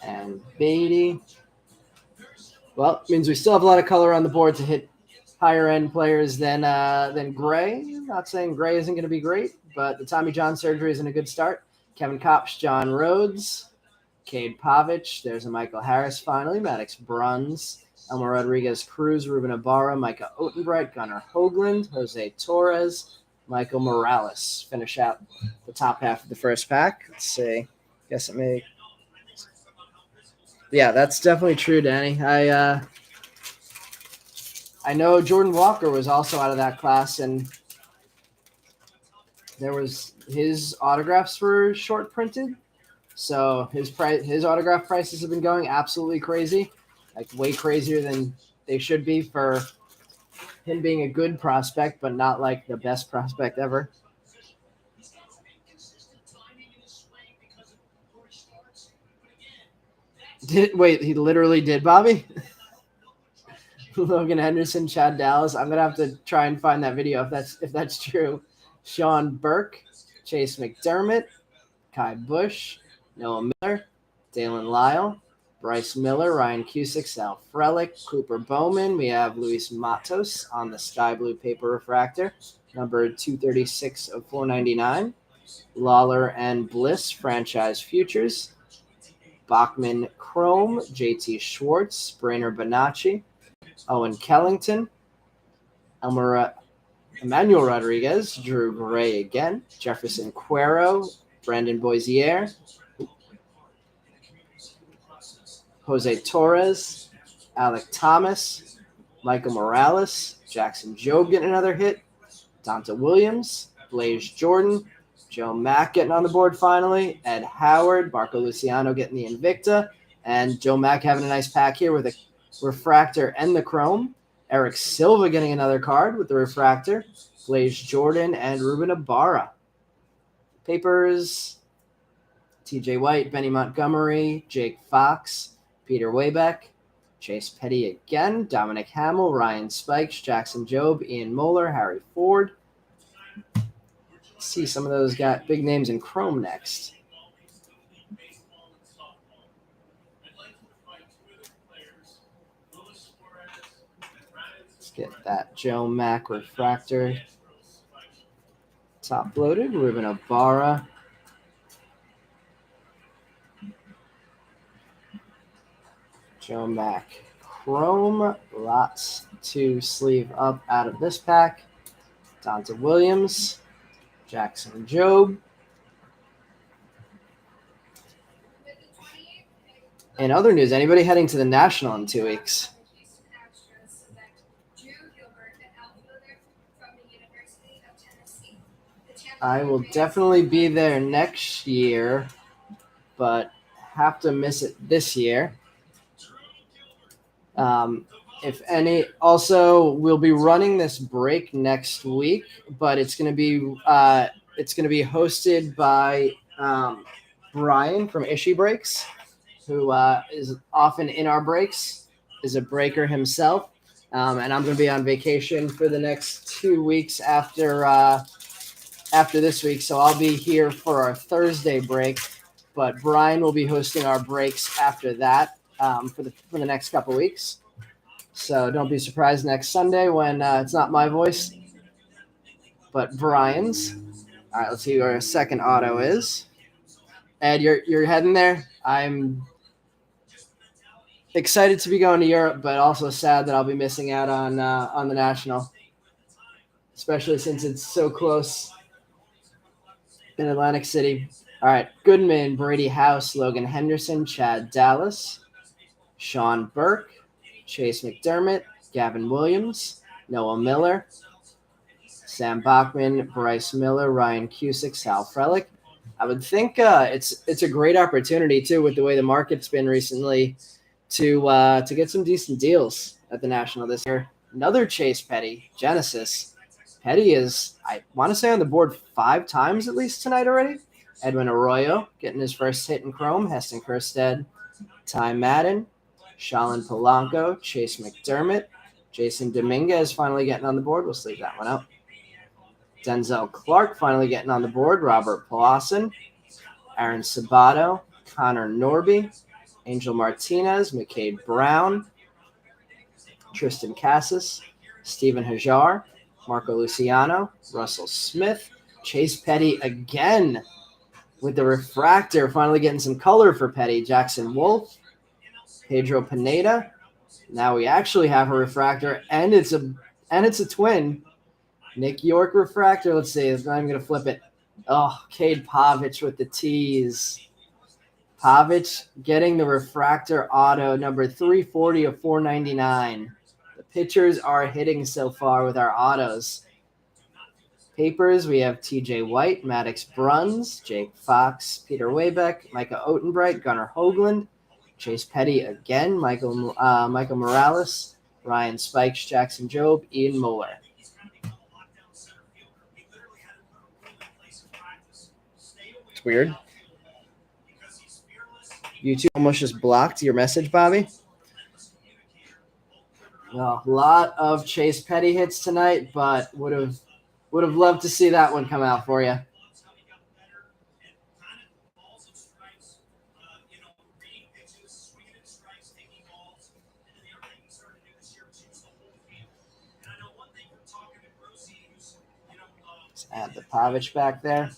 and Beatty. Well, it means we still have a lot of color on the board to hit higher end players than Gray. I'm not saying Gray isn't going to be great, but the Tommy John surgery isn't a good start. Kevin Kopsch, John Rhodes, Cade Pavich. There's a Michael Harris finally. Maddox Bruns, Elmer Rodriguez Cruz, Ruben Ibarra, Micah Otenbreit, Gunnar Hoagland, Jose Torres, Michael Morales. Finish out the top half of the first pack. Let's see. Guess it may. Yeah, that's definitely true, Danny. I know Jordan Walker was also out of that class, and there was his autographs were short printed, so his autograph prices have been going absolutely crazy, like way crazier than they should be for him being a good prospect, but not like the best prospect ever. He literally did, Bobby? Logan Henderson, Chad Dallas. I'm gonna have to try and find that video if that's true. Sean Burke, Chase McDermott, Kai Bush, Noah Miller, Dalen Lyle, Bryce Miller, Ryan Cusick, Sal Frelick, Cooper Bowman. We have Luis Matos on the sky blue paper refractor, number 236 of 499. Lawler and Bliss, franchise futures. Bachman Chrome, JT Schwartz, Brainer Bonacci, Owen Kellington, Emmanuel Rodriguez, Drew Gray again, Jefferson Cuero, Brandon Boisier, Jose Torres, Alec Thomas, Michael Morales, Jackson Jobe getting another hit, Donta Williams, Blaze Jordan, Joe Mack getting on the board finally, Ed Howard, Marco Luciano getting the Invicta, and Joe Mack having a nice pack here with a refractor and the chrome. Eric Silva getting another card with the refractor, Blaze Jordan, and Ruben Ibarra. Papers, TJ White, Benny Montgomery, Jake Fox, Peter Waybeck, Chase Petty again, Dominic Hamill, Ryan Spikes, Jackson Jobe, Ian Moeller, Harry Ford. See some of those got big names in chrome next. get that Joe Mack refractor top loaded. Ruben Ibarra. Joe Mack chrome. Lots to sleeve up out of this pack. Donta Williams. Jackson Jobe. In other news, anybody heading to the National in 2 weeks? I will definitely be there next year, but have to miss it this year. If any, also we'll be running this break next week, but it's going to be hosted by Brian from Issue Breaks, who is often in our breaks, is a breaker himself, and I'm going to be on vacation for the next 2 weeks after this week, so I'll be here for our Thursday break, but Brian will be hosting our breaks after that for the next couple weeks. So don't be surprised next Sunday when it's not my voice, but Brian's. All right, let's see where our second auto is. Ed, you're heading there. I'm excited to be going to Europe, but also sad that I'll be missing out on the National, especially since it's so close in Atlantic City. All right, Goodman, Brady House, Logan Henderson, Chad Dallas, Sean Burke, Chase McDermott, Gavin Williams, Noah Miller, Sam Bachman, Bryce Miller, Ryan Cusick, Sal Frelick. I would think it's a great opportunity too, with the way the market's been recently, to get some decent deals at the National this year. Another Chase Petty, Genesis. Petty is, I want to say, on the board 5 times at least tonight already. Edwin Arroyo getting his first hit in Chrome. Heston Kjerstad, Ty Madden, Shalin Polanco, Chase McDermott, Jason Dominguez finally getting on the board. We'll sleep that one out. Denzel Clark finally getting on the board. Robert Pawson, Aaron Sabato, Connor Norby, Angel Martinez, McCade Brown, Tristan Cassis, Stephen Hajar, Marco Luciano, Russell Smith, Chase Petty again with the refractor, finally getting some color for Petty. Jackson Wolf, Pedro Pineda. Now we actually have a refractor, and it's a twin. Nick York refractor. Let's see. I'm not even gonna flip it. Oh, Cade Pavich with the tees. Pavich getting the refractor auto number 340 of 499. The pitchers are hitting so far with our autos. Papers, we have TJ White, Maddox Bruns, Jake Fox, Peter Waybeck, Micah Otenbright, Gunnar Hoagland, Chase Petty again, Michael Morales, Ryan Spikes, Jackson Jobe, Ian Mueller. It's weird. YouTube almost just blocked your message, Bobby. Well, a lot of Chase Petty hits tonight, but would have loved to see that one come out for you. Let's add the Pavich back there.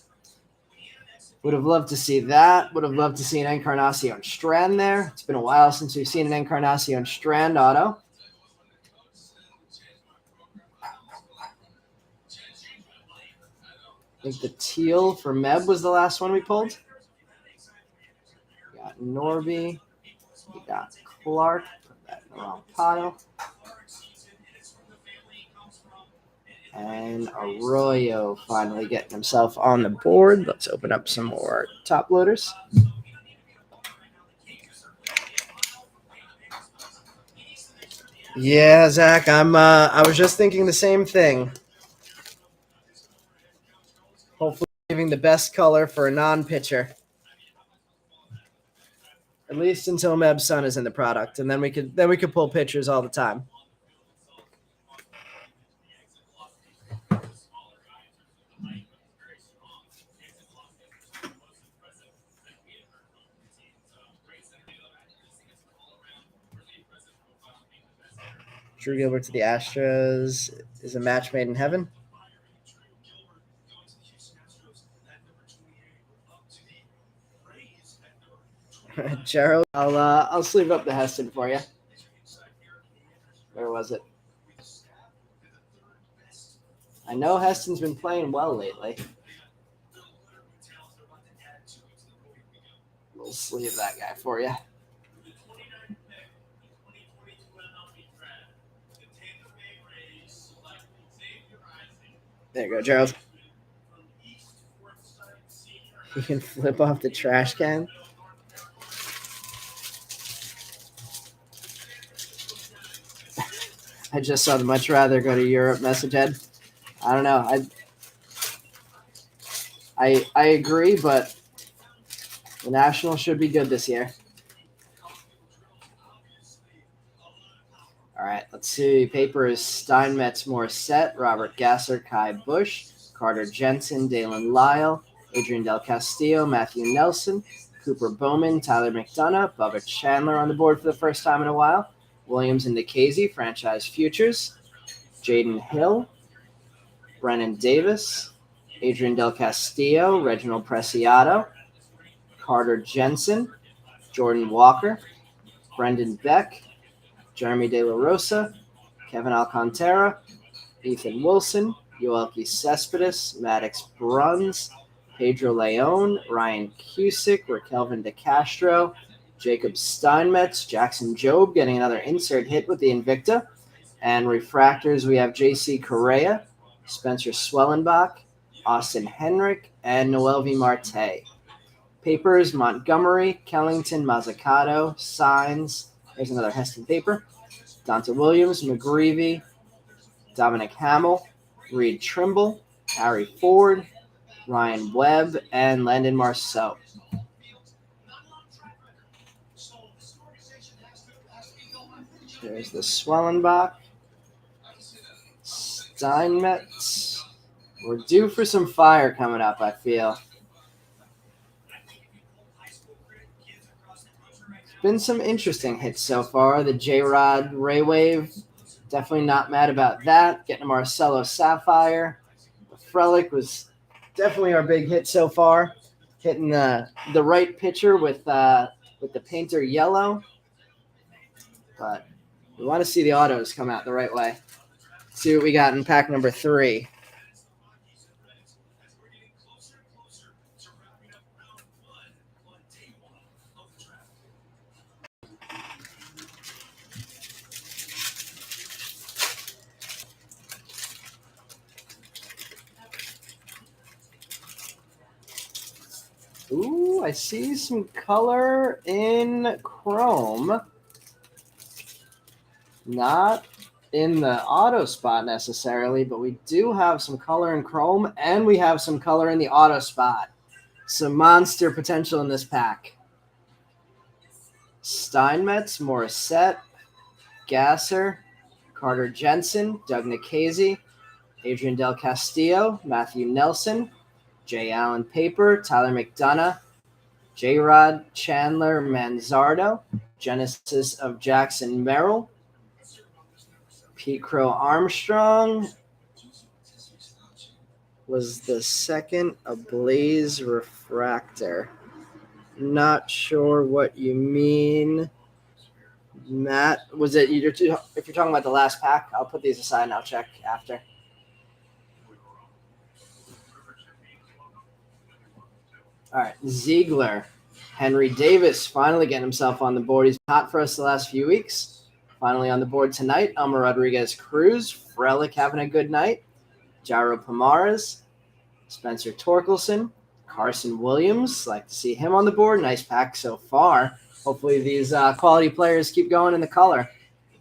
Would have loved to see that. Would have loved to see an Encarnacion Strand there. It's been a while since we've seen an Encarnacion Strand auto. I think the teal for Meb was the last one we pulled. We got Norby. We got Clark. Put that in the wrong pile. And Arroyo finally getting himself on the board. Let's open up some more top loaders. Yeah, Zach, I was just thinking the same thing. Hopefully giving the best color for a non-pitcher. At least until Meb's son is in the product, and then we could pull pitchers all the time. Drew Gilbert to the Astros is a match made in heaven. Gerald, I'll sleeve up the Heston for you. Where was it? I know Heston's been playing well lately. We'll sleeve that guy for you. There you go, Gerald. You can flip off the trash can. I just saw the much rather go to Europe message, Ed. I don't know. I agree, but the Nationals should be good this year. All right, let's see. Paper is Steinmetz, Morissette, Robert Gasser, Kai Bush, Carter Jensen, Dalen Lyle, Adrian Del Castillo, Matthew Nelson, Cooper Bowman, Tyler McDonough, Bubba Chandler on the board for the first time in a while, Williams and Nikhazy, franchise futures, Jaden Hill, Brennan Davis, Adrian Del Castillo, Reginald Preciado, Carter Jensen, Jordan Walker, Brendan Beck, Jeremy De La Rosa, Kevin Alcantara, Ethan Wilson, Yoelqui Cespedes, Maddox Bruns, Pedro Leon, Ryan Cusick, Raquelvin De Castro, Jacob Steinmetz, Jackson Jobe getting another insert hit with the Invicta. And refractors, we have J.C. Correa, Spencer Swellenbach, Austin Henrik, and Noel V. Marte. Papers, Montgomery, Kellington, Mazzucato, Signs. There's another Heston paper. Donta Williams, McGreevy, Dominic Hamill, Reed Trimble, Harry Ford, Ryan Webb, and Landon Marceau. There's the Swellenbach. Steinmetz. We're due for some fire coming up, I feel. Been some interesting hits so far. The J-Rod Ray Wave, definitely not mad about that. Getting a Marcelo Sapphire. The Frelick was definitely our big hit so far. Hitting the right pitcher with the painter yellow. But we want to see the autos come out the right way. See what we got in pack number 3. Ooh, I see some color in chrome. Not in the auto spot necessarily, but we do have some color in chrome, and we have some color in the auto spot. Some monster potential in this pack. Steinmetz, Morissette, Gasser, Carter Jensen, Doug Nikhazy, Adrian Del Castillo, Matthew Nelson, Jay Allen Paper, Tyler McDonough, J-Rod, Chandler Manzardo, Genesis of Jackson Merrill, Pete Crow Armstrong was the second Ablaze Refractor. Not sure what you mean, Matt. Was it if you're talking about the last pack? I'll put these aside and I'll check after. All right, Ziegler, Henry Davis finally getting himself on the board. He's been hot for us the last few weeks. Finally on the board tonight, Elmer Rodriguez Cruz, Frelick having a good night, Jairo Pomares, Spencer Torkelson, Carson Williams. Like to see him on the board. Nice pack so far. Hopefully these quality players keep going in the color.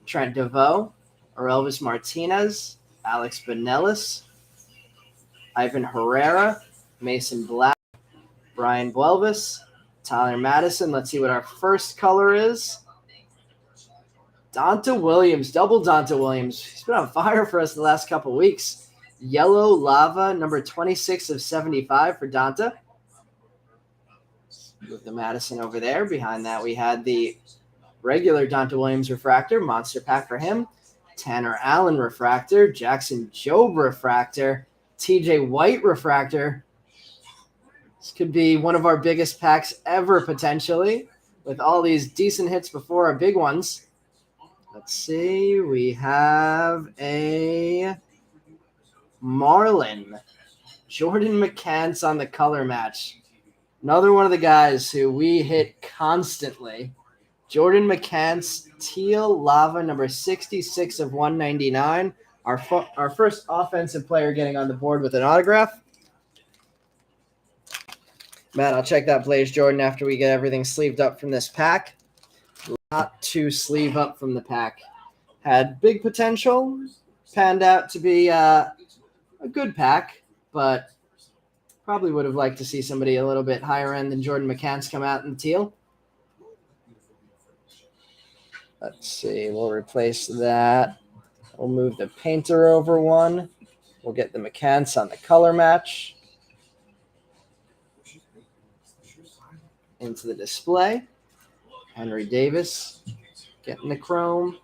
Trent DeVoe, Orelvis Martinez, Alex Benelis, Ivan Herrera, Mason Black, Brian Buelvis, Tyler Madison. Let's see what our first color is. Donta Williams, double Donta Williams. He's been on fire for us the last couple weeks. Yellow Lava, number 26 of 75 for Donta. Move the Madison over there. Behind that, we had the regular Donta Williams refractor, monster pack for him. Tanner Allen refractor, Jackson Jobe refractor, TJ White refractor. This could be one of our biggest packs ever, potentially, with all these decent hits before our big ones. Let's see. We have a Marlin. Jordan McCants on the color match. Another one of the guys who we hit constantly. Jordan McCants, teal lava, number 66 of 199. Our first offensive player getting on the board with an autograph. Matt, I'll check that Blaze Jordan after we get everything sleeved up from this pack. Not to sleeve up from the pack. Had big potential. Panned out to be a good pack, but probably would have liked to see somebody a little bit higher end than Jordan McCants come out in the teal. Let's see. We'll replace that. We'll move the painter over one. We'll get the McCants on the color match. Into the display. Henry Davis getting the chrome.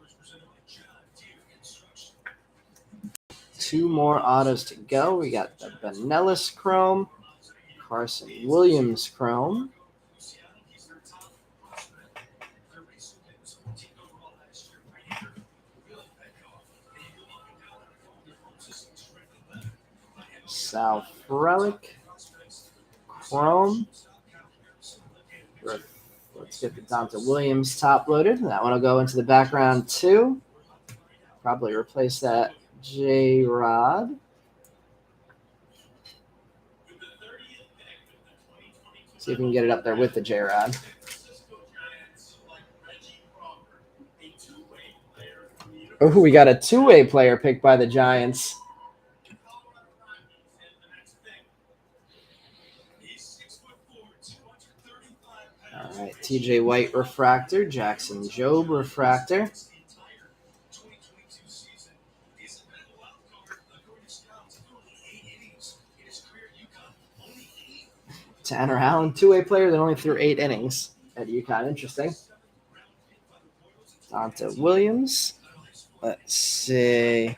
2 more autos to go. We got the Benellis chrome. Carson Williams chrome. Sal Frelick chrome. Let's get the Dante Williams top loaded. That one will go into the background too. Probably replace that J-Rod. See if we can get it up there with the J-Rod. Oh, we got a 2-way player picked by the Giants. All right, TJ White refractor, Jackson Jobe refractor. Tanner Allen, 2-way player that only threw 8 innings at UConn. Interesting. Dante Williams. Let's see.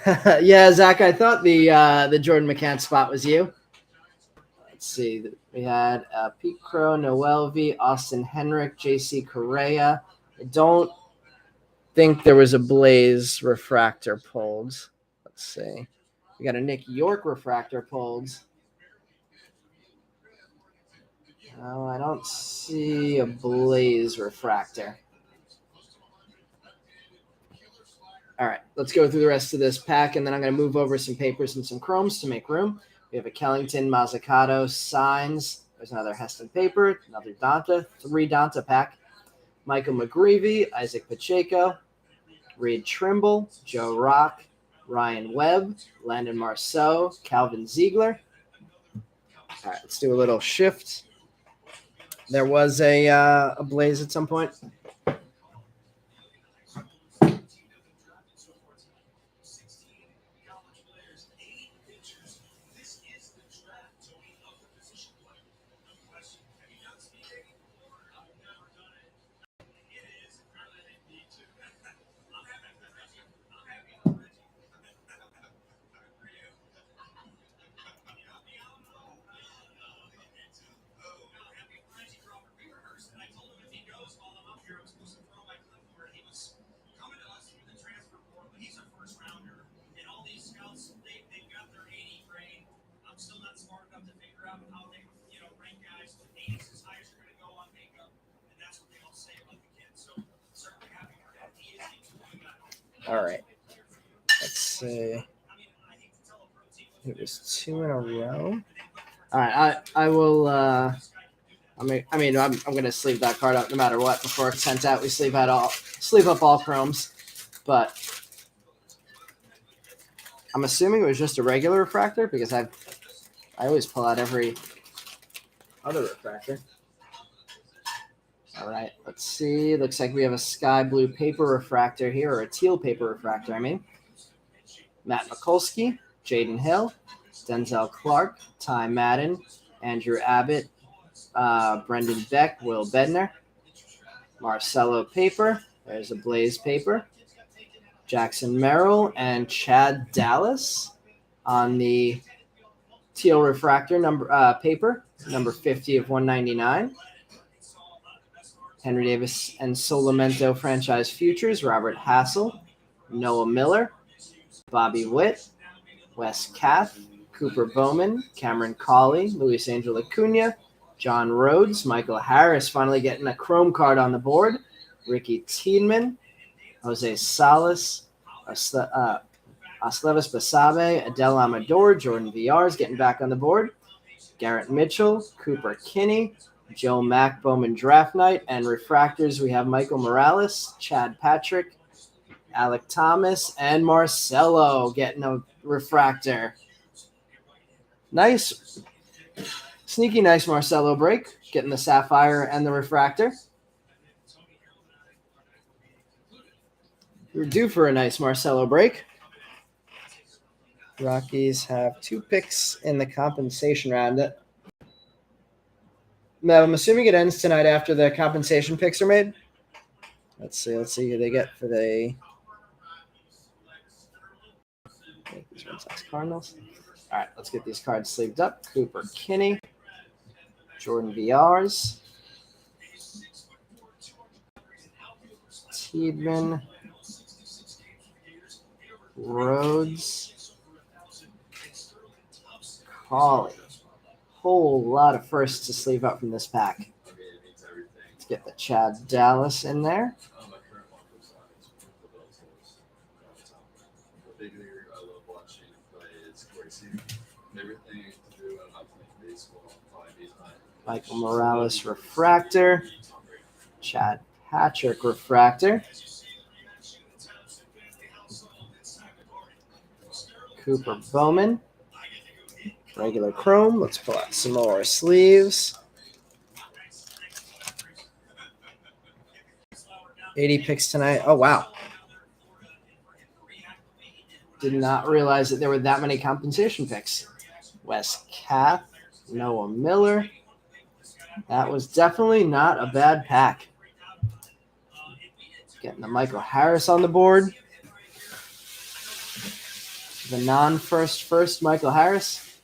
Yeah, Zach, I thought the Jordan McCants spot was you. Let's see. We had Pete Crow, Noel V, Austin Henrik, J.C. Correa. I don't think there was a Blaze refractor pulled. Let's see. We got a Nick York refractor pulled. No, I don't see a Blaze refractor. All right, let's go through the rest of this pack, and then I'm going to move over some papers and some chromes to make room. We have a Kellington, Mazzucato, Signs. There's another Heston paper, another Donta, 3 Donta pack. Michael McGreevy, Isaac Pacheco, Reed Trimble, Joe Rock, Ryan Webb, Landon Marceau, Calvin Ziegler. All right, let's do a little shift. There was a Blaze at some point. All right. Let's see. It was 2 in a row. All right. I will. I'm going to sleeve that card up no matter what before it's sent out. We sleeve up all chromes, but I'm assuming it was just a regular refractor because I always pull out every other refractor. All right, let's see. Looks like we have a sky blue paper refractor here, or a teal paper refractor, I mean. Matt Mikulski, Jaden Hill, Denzel Clark, Ty Madden, Andrew Abbott, Brendan Beck, Will Bednar, Marcelo paper. There's a Blaze paper. Jackson Merrill and Chad Dallas on the teal refractor paper, number 50 of 199. Henry Davis and Solamento franchise futures, Robert Hassel, Noah Miller, Bobby Witt, Wes Kath, Cooper Bowman, Cameron Cawley, Luis Angel Acuna, John Rhodes, Michael Harris finally getting a chrome card on the board, Ricky Tiedemann, Jose Salas, Oslevis Basabe, Adele Amador, Jordan Villar's getting back on the board, Garrett Mitchell, Cooper Kinney, Joe Mack Bowman Draft Night, and refractors we have Michael Morales, Chad Patrick, Alec Thomas, and Marcelo getting a refractor. Nice. Sneaky nice Marcelo break, getting the Sapphire and the refractor. We're due for a nice Marcelo break. Rockies have 2 picks in the compensation round. I'm assuming it ends tonight after the compensation picks are made. Let's see who they get for the Cardinals. All right, let's get these cards sleeved up. Cooper Kinney, Jordan Villar's, Tiedemann, Rhodes, Cawley. Whole lot of firsts to sleeve up from this pack. Let's get the Chad Dallas in there. Michael Morales refractor. Chad Patrick refractor. Cooper Bowman. Regular chrome. Let's pull out some more sleeves. 80 picks tonight. Oh, wow. Did not realize that there were that many compensation picks. Wes Kath, Noah Miller. That was definitely not a bad pack. Getting the Michael Harris on the board. The non-first Michael Harris.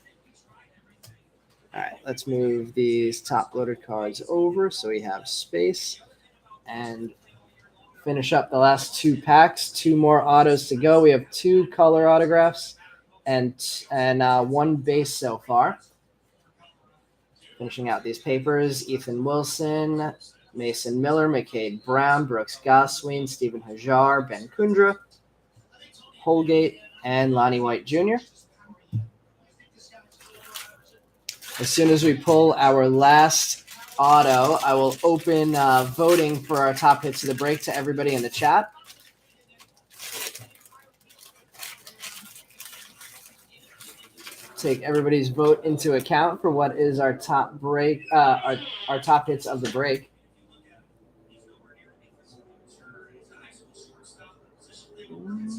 All right, let's move these top-loaded cards over so we have space and finish up the last 2 packs. 2 more autos to go. We have 2 color autographs and 1 base so far. Finishing out these papers, Ethan Wilson, Mason Miller, McCade Brown, Brooks Goswin, Stephen Hajar, Ben Kundra, Holgate, and Lonnie White Jr. As soon as we pull our last auto, I will open voting for our top hits of the break to everybody in the chat. Take everybody's vote into account for what is our top break, our top hits of the break.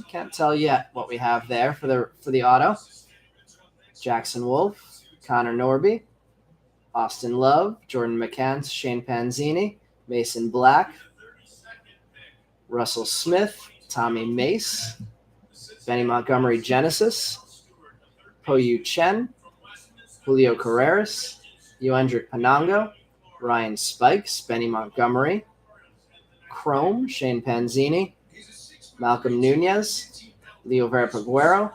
Can't tell yet what we have there for the auto. Jackson Wolf, Connor Norby, Austin Love, Jordan McCants, Shane Panzini, Mason Black, Russell Smith, Tommy Mace, Benny Montgomery Genesis, Po-Yu Chen, Julio Carreras, Yoendrick Panango, Ryan Spikes, Benny Montgomery, Chrome, Shane Panzini, Malcolm Nunez, Leo Verapiguero,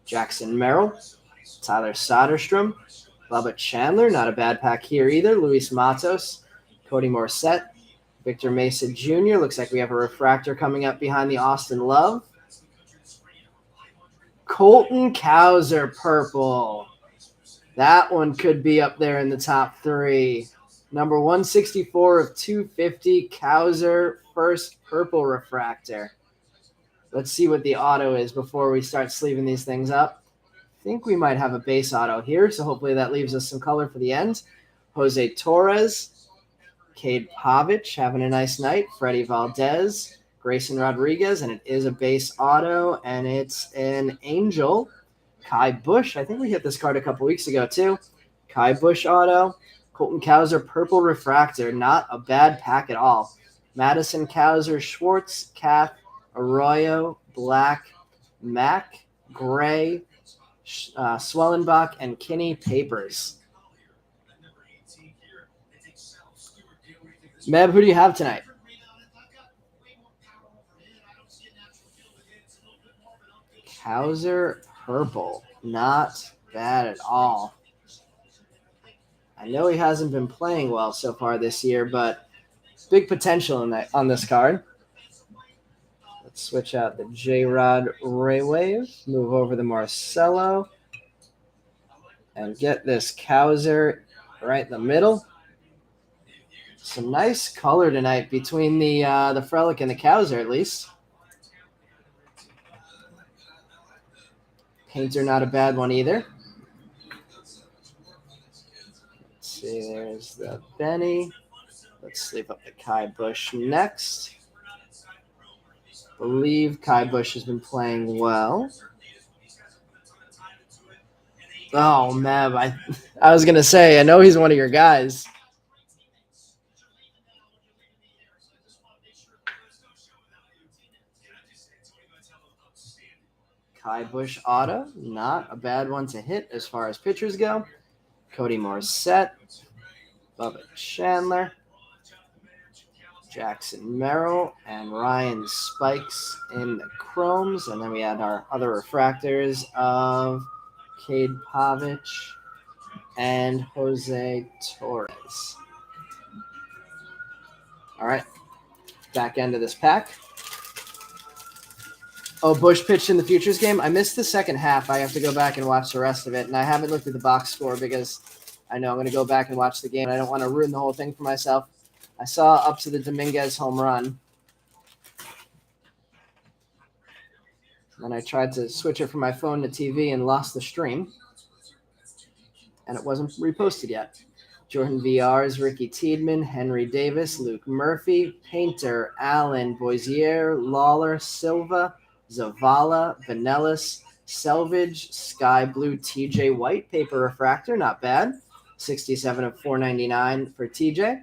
Jackson Merrill, Tyler Soderstrom, Bubba Chandler, not a bad pack here either, Luis Matos, Cody Morissette, Victor Mesa Jr. Looks like we have a refractor coming up behind the Austin Love. Colton Cowser, purple. That one could be up there in the top 3. Number 164 of 250, Cowser, first purple refractor. Let's see what the auto is before we start sleeving these things up. I think we might have a base auto here, so hopefully that leaves us some color for the end. Jose Torres, Cade Pavich having a nice night, Freddie Valdez, Grayson Rodriguez, and it is a base auto, and it's an Angel. Kai Bush, I think we hit this card a couple weeks ago too. Kai Bush auto, Colton Cowser, purple refractor, not a bad pack at all. Madison Cowser, Schwartz, Kath, Arroyo, Black, Mac, Gray, Swellenbach, and Kinney Papers. Meb, who do you have tonight? Kauser Purple. Not bad at all. I know he hasn't been playing well so far this year, but big potential on this card. Let's switch out the J-Rod Raywave, move over the Marcelo, and get this Kauser right in the middle. Some nice color tonight between the Frelick and the Kauser, at least. Painter, not a bad one either. Let's see, there's the Benny. Let's sleeve up the Kai Bush next. Believe Kai Bush has been playing well. Oh, Meb, I was going to say, I know he's one of your guys. Kai Bush auto, not a bad one to hit as far as pitchers go. Cody Morissette, Bubba Chandler, Jackson Merrill, and Ryan Spikes in the chromes. And then we had our other refractors of Cade Pavich and Jose Torres. All right, back end of this pack. Oh, Bush pitched in the Futures game. I missed the second half. I have to go back and watch the rest of it. And I haven't looked at the box score because I know I'm going to go back and watch the game. I don't want to ruin the whole thing for myself. I saw up to the Dominguez home run. And I tried to switch it from my phone to TV and lost the stream. And it wasn't reposted yet. Jordan VR's, Ricky Tiedemann, Henry Davis, Luke Murphy, Painter, Allen, Boisier, Lawler, Silva, Zavala, Vanellis, Selvage, Sky Blue, TJ White, paper refractor, not bad. 67 of 499 for TJ.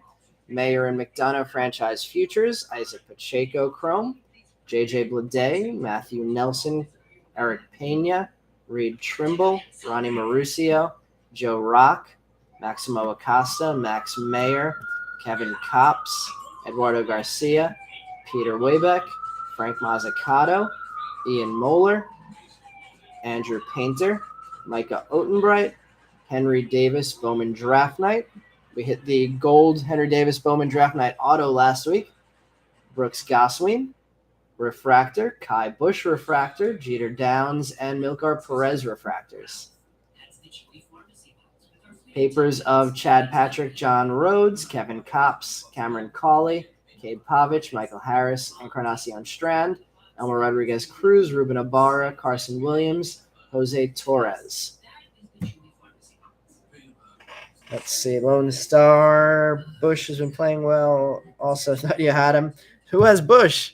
Mayer and McDonough, franchise futures. Isaac Pacheco, chrome. JJ Bleday, Matthew Nelson, Eric Pena, Reed Trimble, Ronnie Mauricio, Joe Rock, Maximo Acosta, Max Mayer, Kevin Kopps, Eduardo Garcia, Peter Waybeck, Frank Mazzucato, Ian Moeller, Andrew Painter, Micah Otenbright, Henry Davis Bowman Draft Night. We hit the gold Henry Davis Bowman Draft Night auto last week. Brooks Goswin, refractor, Kai Bush refractor, Jeter Downs, and Milkar Perez refractors. Papers of Chad Patrick, John Rhodes, Kevin Kopps, Cameron Cawley, Cade Pavich, Michael Harris, Encarnacion Strand, Elmer Rodriguez Cruz, Ruben Ibarra, Carson Williams, Jose Torres. Let's see. Lone Star. Bush has been playing well. Also, thought you had him. Who has Bush?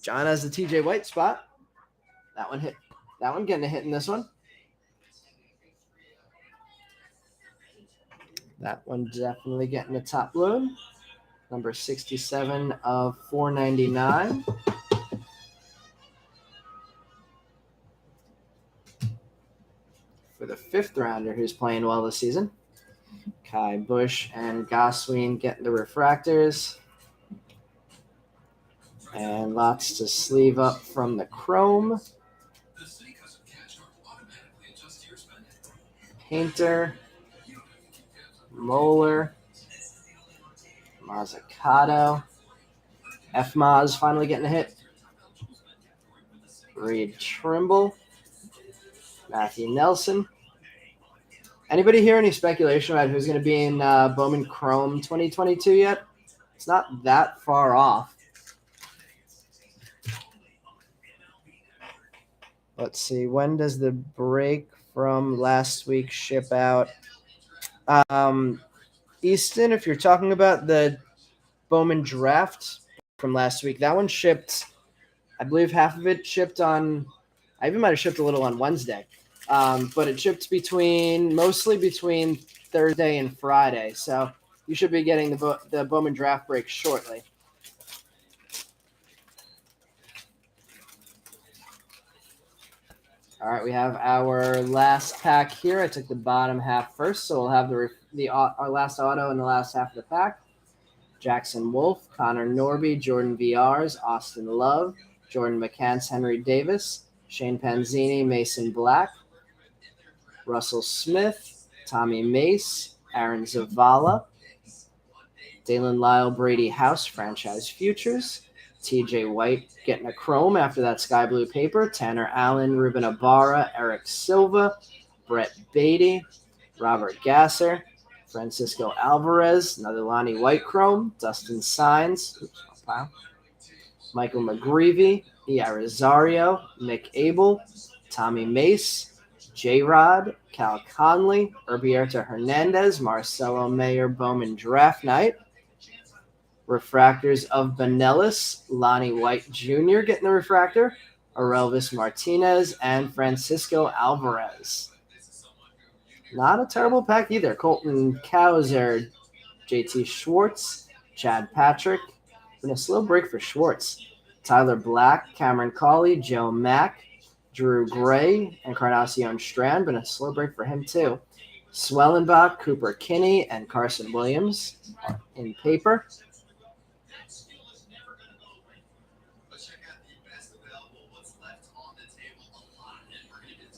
John has the TJ White spot. That one hit. That one getting a hit in this one. That one definitely getting a top load. Number 67 of 499. For the fifth rounder who's playing well this season. Kai Bush and Goswin getting the refractors. And lots to sleeve up from the chrome. Painter, Moeller, Mazzucato, F-Maz finally getting a hit. Reed Trimble, Matthew Nelson. Anybody hear any speculation about who's going to be in Bowman Chrome 2022 yet? It's not that far off. Let's see. When does the break from last week ship out? Easton, if you're talking about the Bowman draft from last week, that one shipped, I believe half of it shipped on, I even might have shipped a little on Wednesday. but it shipped mostly between Thursday and Friday. So you should be getting the Bowman draft break shortly. All right, we have our last pack here. I took the bottom half first, so we'll have our last auto in the last half of the pack. Jackson Wolf, Connor Norby, Jordan VRs, Austin Love, Jordan McCants, Henry Davis, Shane Panzini, Mason Black, Russell Smith, Tommy Mace, Aaron Zavala, Dalen Lyle, Brady House, Franchise Futures, TJ White getting a chrome after that sky blue paper, Tanner Allen, Ruben Ibarra, Eric Silva, Brett Beatty, Robert Gasser, Francisco Alvarez, another Lonnie White chrome, Dustin Signs, Michael McGreevy, E.I. Rosario, Nick Abel, Tommy Mace, J-Rod, Cal Conley, Herberto Hernandez, Marcelo Mayer, Bowman Draft Night, refractors of Benellis, Lonnie White Jr. getting the refractor, Aurelvis Martinez, and Francisco Alvarez. Not a terrible pack either. Colton Cowser, JT Schwartz, Chad Patrick. Been a slow break for Schwartz. Tyler Black, Cameron Cawley, Joe Mack, Drew Gray, Encarnacion Strand. Been a slow break for him too. Swellenbach, Cooper Kinney, and Carson Williams in paper.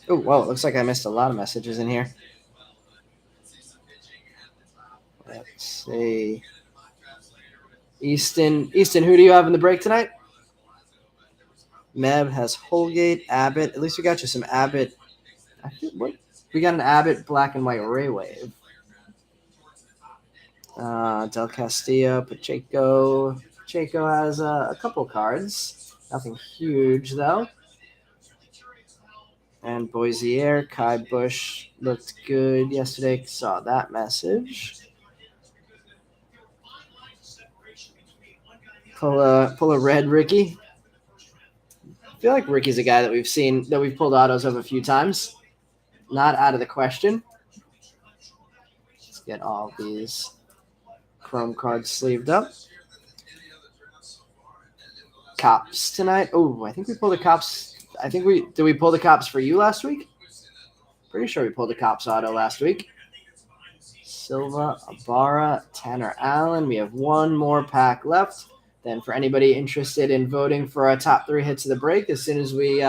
Oh, whoa, it looks like I missed a lot of messages in here. Let's see. Easton, who do you have in the break tonight? Meb has Holgate, Abbott. At least we got you some Abbott. We got an Abbott black and white Ray Wave. Del Castillo, Pacheco. Pacheco has a couple cards. Nothing huge, though. And Boisier, Kai Bush looked good yesterday. Saw that message. Pull a red Ricky. I feel like Ricky's a guy that we've pulled autos of a few times. Not out of the question. Let's get all these chrome cards sleeved up. Cops tonight. Oh, I think we pulled the Cops. Did we pull the Cops for you last week? Pretty sure we pulled the Cops auto last week. Silva, Ibarra, Tanner Allen. We have one more pack left. Then for anybody interested in voting for our top 3 hits of the break, as soon as we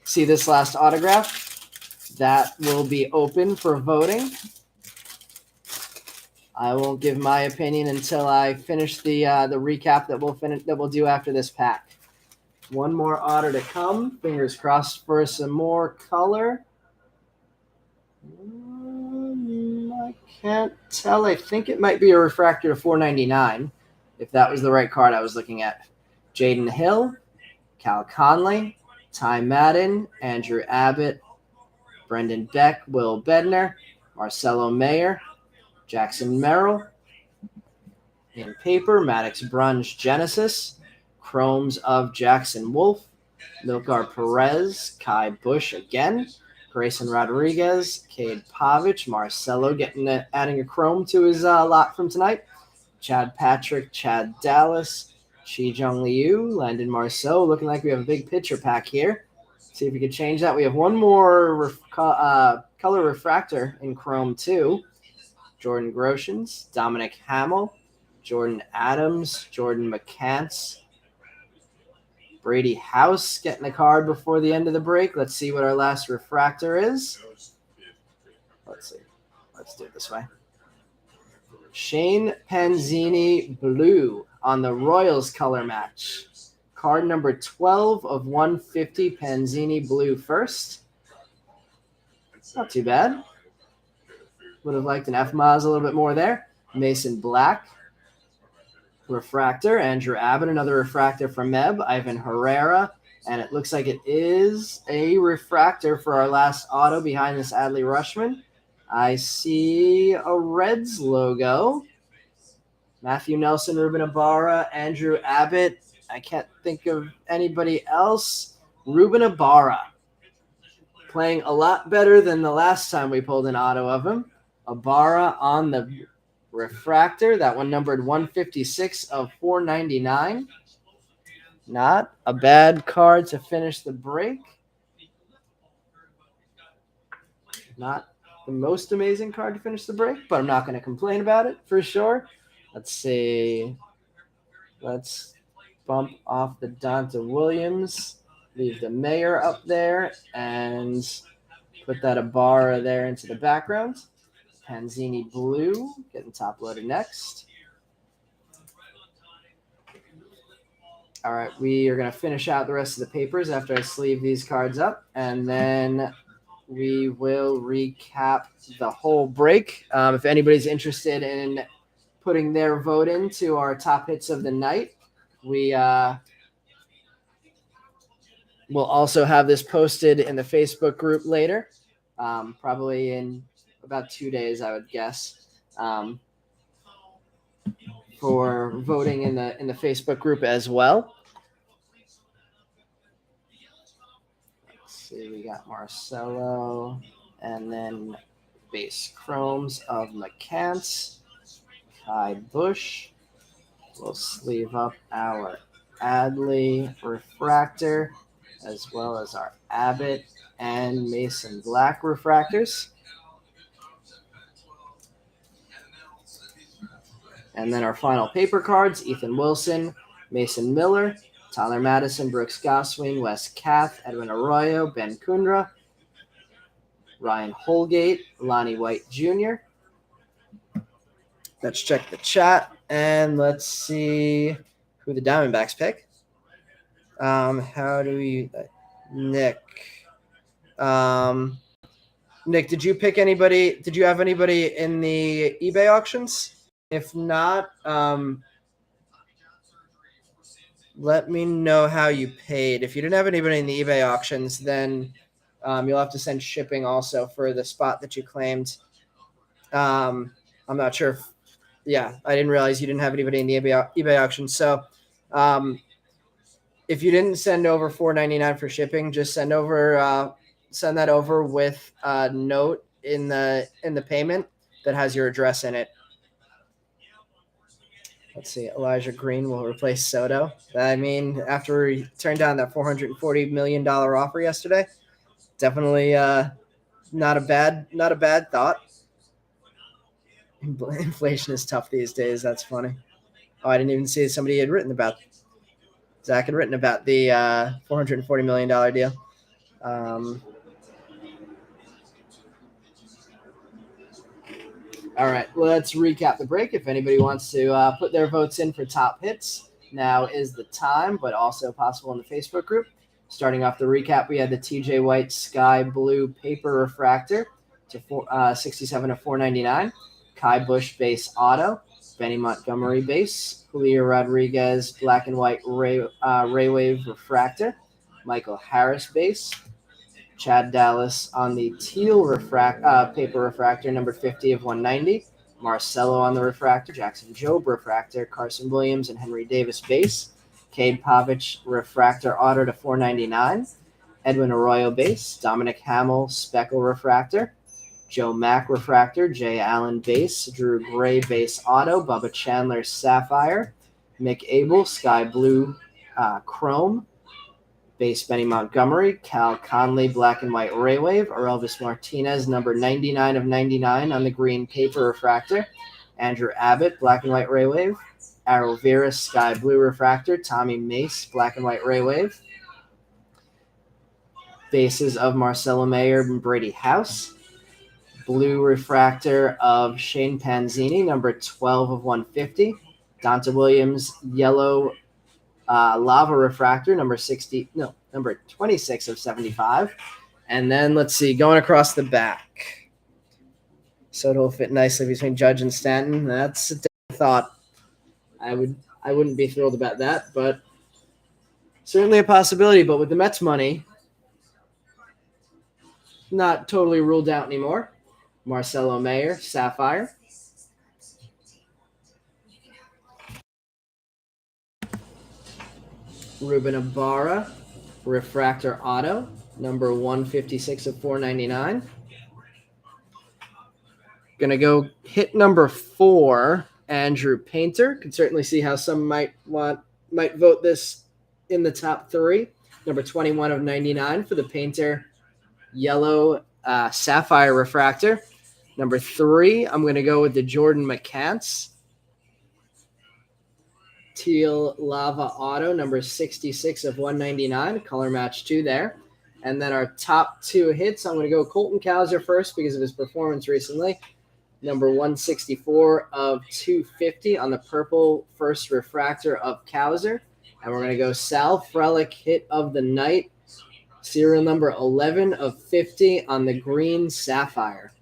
see this last autograph, that will be open for voting. I won't give my opinion until I finish the recap that we'll do after this pack. One more auto to come. Fingers crossed for some more color. I can't tell. I think it might be a refractor to 499, if that was the right card I was looking at. Jaden Hill, Cal Conley, Ty Madden, Andrew Abbott, Brendan Beck, Will Bednar, Marcelo Mayer, Jackson Merrill. In paper, Maddox Brunge Genesis, Chromes of Jackson Wolf, Milkar Perez, Kai Bush again, Grayson Rodriguez, Cade Pavich, Marcelo adding a chrome to his lot from tonight, Chad Patrick, Chad Dallas, Chi Jung Liu, Landon Marceau. Looking like we have a big pitcher pack here. See if we could change that. We have one more color refractor in chrome too. Jordan Groshans, Dominic Hamill, Jordan Adams, Jordan McCants, Brady House getting a card before the end of the break. Let's see what our last refractor is. Let's see. Let's do it this way. Shane Panzini Blue on the Royals color match. Card number 12 of 150, Panzini Blue first. Not too bad. Would have liked an F-Maz a little bit more there. Mason Black. Refractor, Andrew Abbott, another refractor from Meb, Ivan Herrera, and it looks like it is a refractor for our last auto behind this Adley Rushman. I see a Reds logo. Matthew Nelson, Ruben Ibarra, Andrew Abbott. I can't think of anybody else. Ruben Ibarra. playing a lot better than the last time we pulled an auto of him. Ibarra on the refractor. That one numbered 156 of 499. Not a bad card to finish the break. Not the most amazing card to finish the break, but I'm not going to complain about it for sure. Let's see. Let's bump off the Donta Williams, leave the Mayor up there, and put that Ibarra there into the background. Panzini Blue, getting top loaded next. All right, we are going to finish out the rest of the papers after I sleeve these cards up, and then we will recap the whole break. If anybody's interested in putting their vote into our top hits of the night, we will also have this posted in the Facebook group later, probably in about 2 days, I would guess, for voting in the Facebook group as well. Let's see, we got Marcelo, and then base chromes of McCants, Kai Bush. We'll sleeve up our Adley refractor, as well as our Abbott and Mason Black refractors. And then our final paper cards, Ethan Wilson, Mason Miller, Tyler Madison, Brooks Goswing, Wes Kath, Edwin Arroyo, Ben Kundra, Ryan Holgate, Lonnie White Jr. Let's check the chat, and let's see who the Diamondbacks pick. How do we – Nick. Nick, did you pick anybody – did you have anybody in the eBay auctions? If not, let me know how you paid. If you didn't have anybody in the eBay auctions, then you'll have to send shipping also for the spot that you claimed. I'm not sure if – yeah, I didn't realize you didn't have anybody in the eBay auction. So if you didn't send over $4.99 for shipping, just send that over with a note in the payment that has your address in it. Let's see. Elijah Green will replace Soto. I mean, after he turned down that $440 million offer yesterday, definitely not a bad thought. Inflation is tough these days. That's funny. Oh, I didn't even see somebody had written about Zach had written about the $440 million deal. All right, let's recap the break. If anybody wants to put their votes in for top hits, now is the time, but also possible in the Facebook group. Starting off the recap, we had the TJ White Sky Blue Paper Refractor to 67 of 499. Kai Bush base auto, Benny Montgomery base, Julio Rodriguez black and white Ray Wave refractor, Michael Harris base, Chad Dallas on the teal paper refractor, number 50 of 190, Marcelo on the refractor, Jackson Jobe refractor, Carson Williams and Henry Davis base, Cade Pavich refractor auto to 499, Edwin Arroyo base, Dominic Hamill speckle refractor, Joe Mack refractor, Jay Allen base, Drew Gray base auto, Bubba Chandler sapphire, Mick Abel sky blue chrome, base Benny Montgomery, Cal Conley black and white Ray Wave, Elvis Martinez number 99 of 99 on the green paper refractor, Andrew Abbott black and white Ray Wave, Arrow Vera sky blue refractor, Tommy Mace black and white Ray Wave, bases of Marcelo Mayer and Brady House, blue refractor of Shane Panzini, number 12 of 150. Donta Williams, yellow lava refractor, number 26 of 75. And then let's see, going across the back. So it'll fit nicely between Judge and Stanton. That's a thought. I wouldn't be thrilled about that, but certainly a possibility. But with the Mets money, not totally ruled out anymore. Marcelo Mayer, sapphire. Ruben Ibarra, refractor auto, number 156 of 499. Going to go hit number 4, Andrew Painter. Can certainly see how some might vote this in the top 3. Number 21 of 99 for the Painter yellow Sapphire refractor. Number 3, I'm going to go with the Jordan McCants teal lava auto, number 66 of 199, color match 2 there. And then our top 2 hits, I'm going to go Colton Cowser first because of his performance recently. Number 164 of 250 on the purple first refractor of Cowser. And we're going to go Sal Frelick hit of the night, serial number 11 of 50 on the green Sapphire.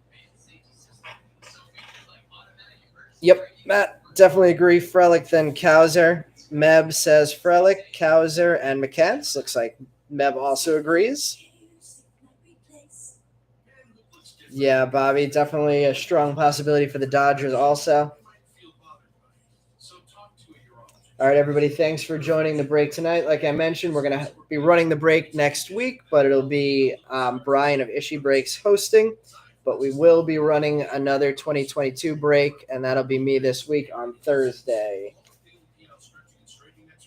Yep, Matt, definitely agree. Frelick, then Cowser. Meb says Frelick, Cowser, and McCants. Looks like Meb also agrees. Yeah, Bobby, definitely a strong possibility for the Dodgers also. All right, everybody, thanks for joining the break tonight. Like I mentioned, we're going to be running the break next week, but it'll be Brian of Ishi Breaks hosting. But we will be running another 2022 break, and that'll be me this week on Thursday.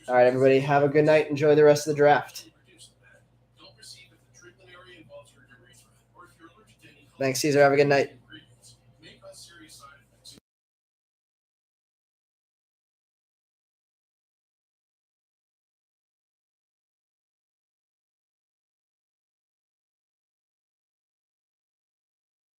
All right, everybody, have a good night. Enjoy the rest of the draft. Thanks, Caesar. Have a good night.